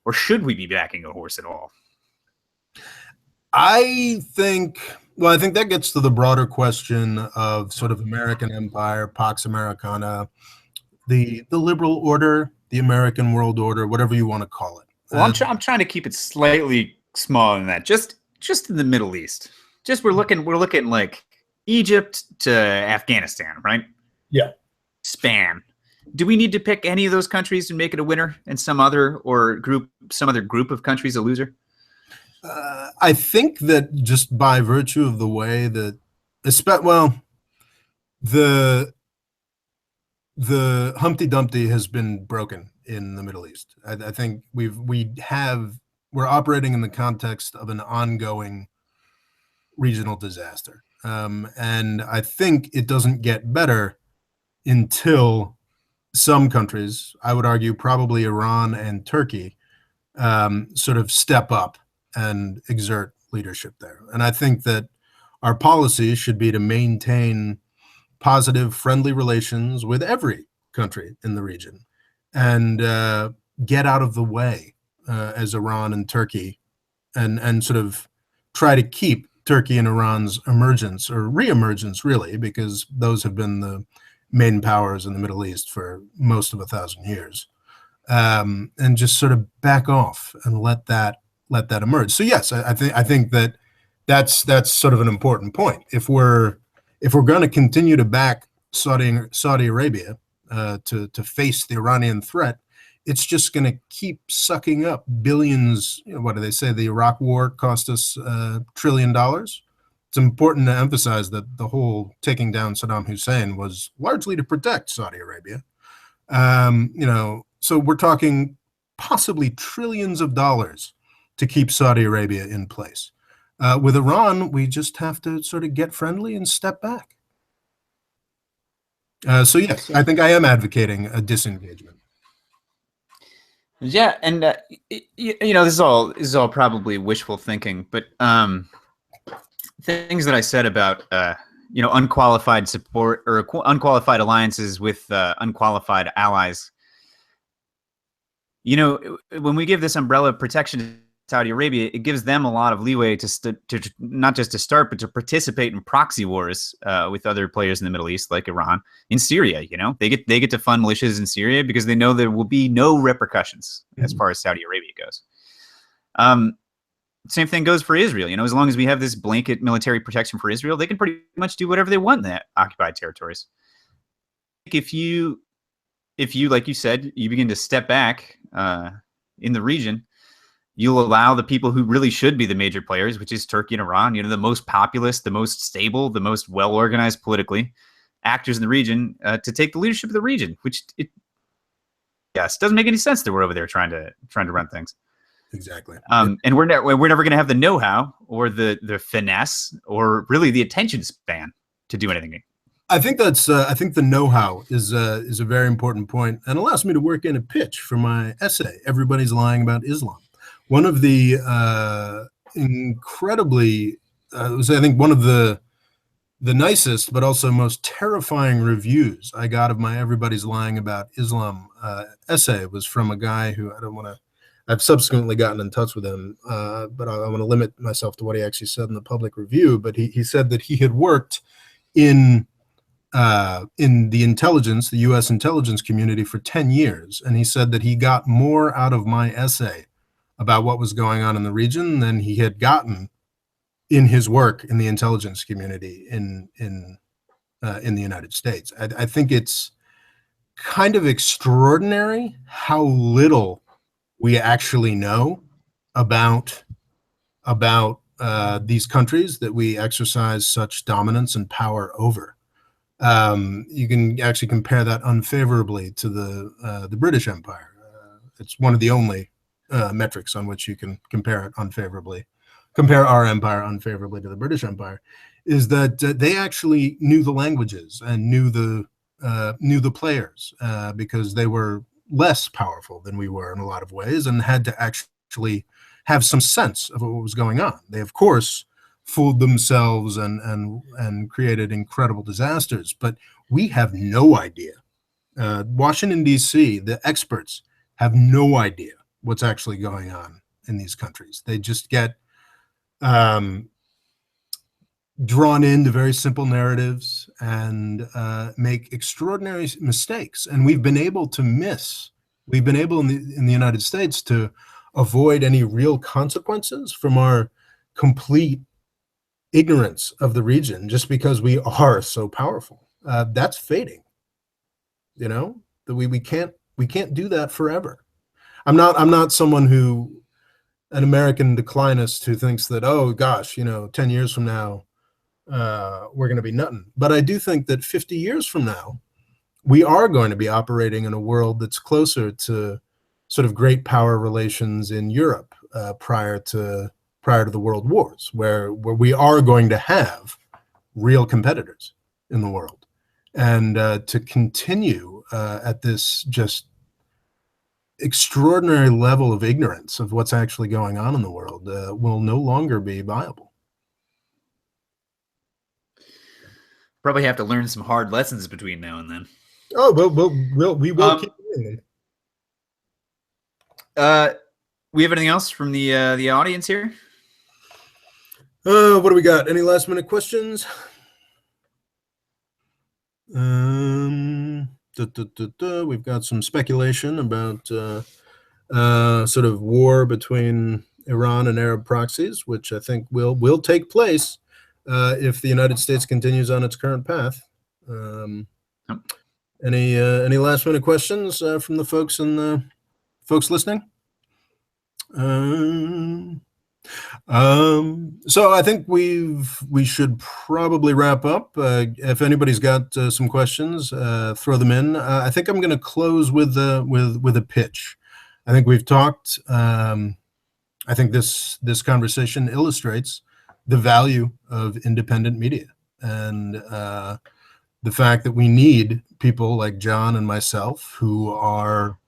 Speaker 2: or should we be backing a horse at all?
Speaker 1: I think that gets to the broader question of sort of American empire, Pax Americana, the liberal order, the American world order, whatever you want to call it.
Speaker 2: Well, I'm trying to keep it slightly smaller than that. Just in the Middle East. Just we're looking like Egypt to Afghanistan, right?
Speaker 1: Yeah.
Speaker 2: Span. Do we need to pick any of those countries and make it a winner, and some other group of countries a loser?
Speaker 1: I think that just by virtue of the way that, the Humpty Dumpty has been broken in the Middle East. I think we're operating in the context of an ongoing regional disaster, and I think it doesn't get better until some countries, I would argue probably Iran and Turkey, sort of step up and exert leadership there. And I think that our policy should be to maintain positive, friendly relations with every country in the region, and get out of the way as Iran and Turkey, and sort of try to keep Turkey and Iran's emergence or re-emergence, really, because those have been the main powers in the Middle East for most of 1,000 years, and just sort of back off and let that emerge. So yes, I think that That's sort of an important point. If we're going to continue to back Saudi Arabia to face the Iranian threat, it's just going to keep sucking up billions. What do they say? The Iraq War cost us $1 trillion. It's important to emphasize that the whole taking down Saddam Hussein was largely to protect Saudi Arabia. So we're talking possibly trillions of dollars to keep Saudi Arabia in place. With Iran, we just have to sort of get friendly and step back. So yes, I think I am advocating a disengagement.
Speaker 2: Yeah, and this is all probably wishful thinking, but things that I said about unqualified support or unqualified alliances with unqualified allies. When we give this umbrella of protection to Saudi Arabia, it gives them a lot of leeway to not just to start, but to participate in proxy wars with other players in the Middle East, like Iran, in Syria. They get to fund militias in Syria because they know there will be no repercussions as far as Saudi Arabia goes. Same thing goes for Israel. As long as we have this blanket military protection for Israel, they can pretty much do whatever they want in the occupied territories. If you, like you said, you begin to step back in the region, you'll allow the people who really should be the major players, which is Turkey and Iran, the most populous, the most stable, the most well-organized politically, actors in the region, to take the leadership of the region, which doesn't make any sense that we're over there trying to run things.
Speaker 1: Exactly.
Speaker 2: And we're never going to have the know-how or the finesse or really the attention span to do anything.
Speaker 1: I think the know-how is a very important point, and allows me to work in a pitch for my essay. Everybody's lying about Islam. One of the incredibly, I think one of the nicest but also most terrifying reviews I got of my "Everybody's Lying About Islam" essay was from a guy who I've subsequently gotten in touch with him, but I want to limit myself to what he actually said in the public review. But he said that he had worked in the intelligence, the U.S. intelligence community for 10 years. And he said that he got more out of my essay about what was going on in the region than he had gotten in his work in the intelligence community in the United States. I think it's kind of extraordinary how little we actually know about these countries that we exercise such dominance and power over. You can actually compare that unfavorably to the British Empire. It's one of the only metrics on which you can compare our empire unfavorably to the British Empire, is that they actually knew the languages and knew the players because they were less powerful than we were in a lot of ways and had to actually have some sense of what was going on. They, of course, fooled themselves and created incredible disasters, but we have no idea. Washington, D.C., the experts have no idea what's actually going on in these countries. They just get drawn into very simple narratives and make extraordinary mistakes. And we've been able in the United States to avoid any real consequences from our complete ignorance of the region just because we are so powerful. That's fading. That we can't do that forever. I'm not someone an American declinist who thinks that, oh gosh, 10 years from now we're going to be nothing. But I do think that 50 years from now we are going to be operating in a world that's closer to sort of great power relations in Europe prior to the world wars, where we are going to have real competitors in the world. And to continue at this just extraordinary level of ignorance of what's actually going on in the world will no longer be viable.
Speaker 2: Probably have to learn some hard lessons between now and then.
Speaker 1: Oh, we will keep doing
Speaker 2: them. We have anything else from the audience here?
Speaker 1: What do we got? Any last minute questions? We've got some speculation about sort of war between Iran and Arab proxies, which I think will take place if the United States continues on its current path.
Speaker 2: Yep.
Speaker 1: Any last minute questions from the folks listening? So I think we should probably wrap up. If anybody's got some questions, throw them in. I think I'm going to close with a pitch. I think we've talked. I think this conversation illustrates the value of independent media and the fact that we need people like John and myself who are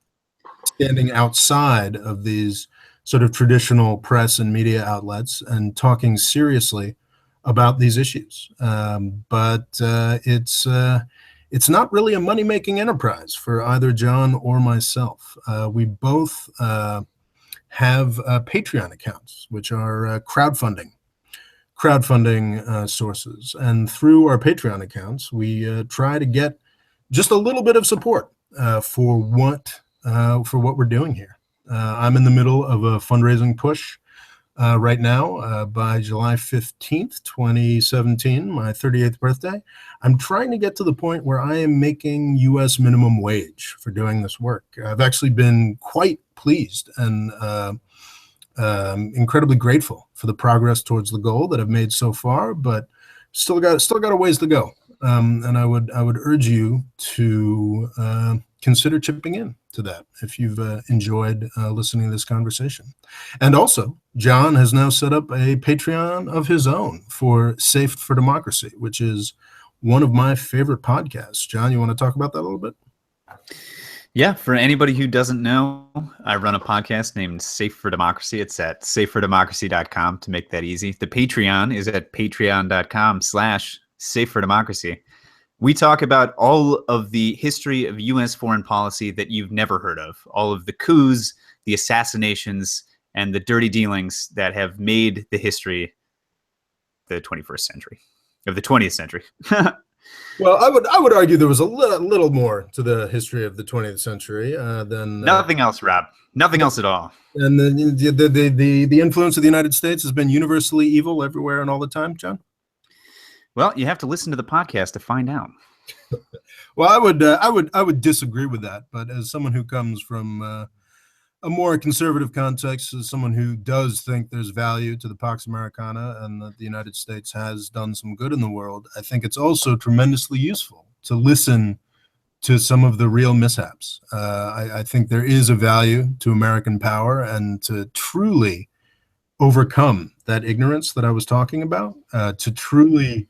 Speaker 1: standing outside of these sort of traditional press and media outlets and talking seriously about these issues. But it's not really a money-making enterprise for either John or myself. We both have Patreon accounts, which are crowdfunding sources. And through our Patreon accounts, we try to get just a little bit of support for what we're doing here. I'm in the middle of a fundraising push right now. By July 15th, 2017, my 38th birthday, I'm trying to get to the point where I am making U.S. minimum wage for doing this work. I've actually been quite pleased and incredibly grateful for the progress towards the goal that I've made so far, but still got a ways to go. And I would urge you to consider chipping in to that if you've enjoyed listening to this conversation. And also, John has now set up a Patreon of his own for Safe for Democracy, which is one of my favorite podcasts. John, you want to talk about that a little bit?
Speaker 2: Yeah, for anybody who doesn't know, I run a podcast named Safe for Democracy. It's at safefordemocracy.com to make that easy. The Patreon is at patreon.com/safefordemocracy. We talk about all of the history of U.S. foreign policy that you've never heard of, all of the coups, the assassinations, and the dirty dealings that have made the history of the 21st century, of the 20th century.
Speaker 1: Well, I would argue there was a little more to the history of the 20th century than
Speaker 2: nothing else, Rob. Nothing else at all.
Speaker 1: And the influence of the United States has been universally evil everywhere and all the time, John.
Speaker 2: Well, you have to listen to the podcast to find out.
Speaker 1: Well, I would disagree with that, but as someone who comes from a more conservative context, as someone who does think there's value to the Pax Americana and that the United States has done some good in the world, I think it's also tremendously useful to listen to some of the real mishaps. I think there is a value to American power and to truly overcome that ignorance that I was talking about, to truly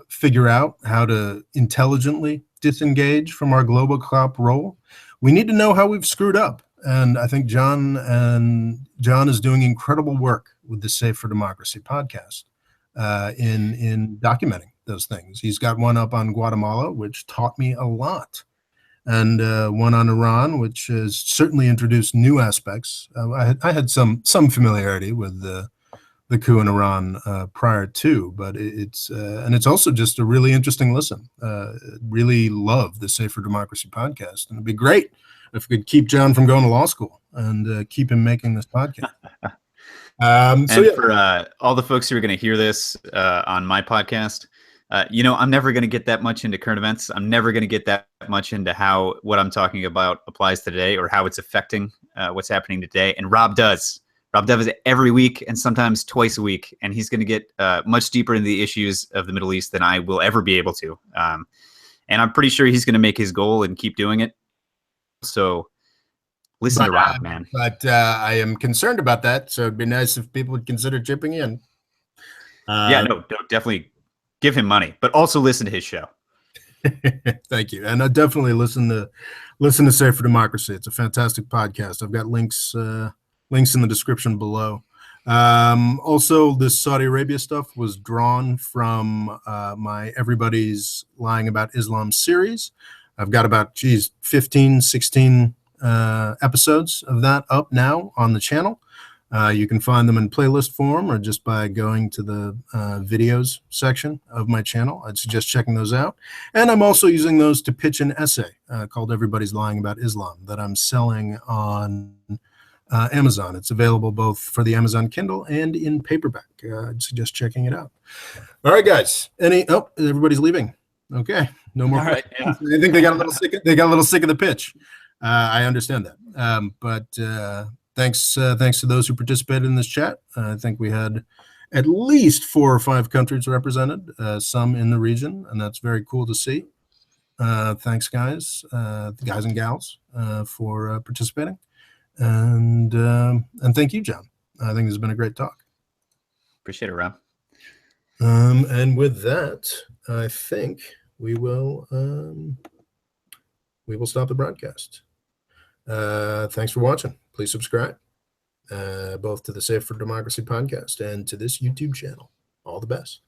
Speaker 1: figure out how to intelligently disengage from our global cop role. We need to know how we've screwed up. And I think John is doing incredible work with the Safe for Democracy podcast in documenting those things. He's got one up on Guatemala, which taught me a lot, and one on Iran, which has certainly introduced new aspects. I had some familiarity with the coup in Iran prior to, but it's also just a really interesting listen. Really love the Safe for Democracy podcast, and it'd be great if we could keep John from going to law school and keep him making this podcast.
Speaker 2: For all the folks who are going to hear this on my podcast, I'm never going to get that much into current events. I'm never going to get that much into how what I'm talking about applies today or how it's affecting what's happening today. And Rob does. Rob does it every week and sometimes twice a week. And he's going to get much deeper into the issues of the Middle East than I will ever be able to. And I'm pretty sure he's going to make his goal and keep doing it. So listen to Rob, man.
Speaker 1: But I am concerned about that. So it'd be nice if people would consider chipping in.
Speaker 2: No, definitely give him money, but also listen to his show.
Speaker 1: Thank you. And I definitely listen to Safe for Democracy. It's a fantastic podcast. I've got links in the description below. Also, this Saudi Arabia stuff was drawn from my Everybody's Lying About Islam series. I've got about 15, 16 episodes of that up now on the channel. You can find them in playlist form or just by going to the videos section of my channel. I'd suggest checking those out. And I'm also using those to pitch an essay called Everybody's Lying About Islam that I'm selling on Amazon. It's available both for the Amazon Kindle and in paperback. I'd suggest checking it out. All right, guys. Everybody's leaving. Okay, no more.
Speaker 2: All right, yeah.
Speaker 1: I think they got a little sick. They got a little sick of the pitch. I understand that. But thanks to those who participated in this chat. I think we had at least 4 or 5 countries represented, some in the region, and that's very cool to see. Thanks, guys, guys and gals, for participating, and thank you, John. I think this has been a great talk.
Speaker 2: Appreciate it, Rob.
Speaker 1: And with that, I think we will stop the broadcast. Thanks for watching. Please subscribe, both to the Safe for Democracy podcast and to this YouTube channel. All the best.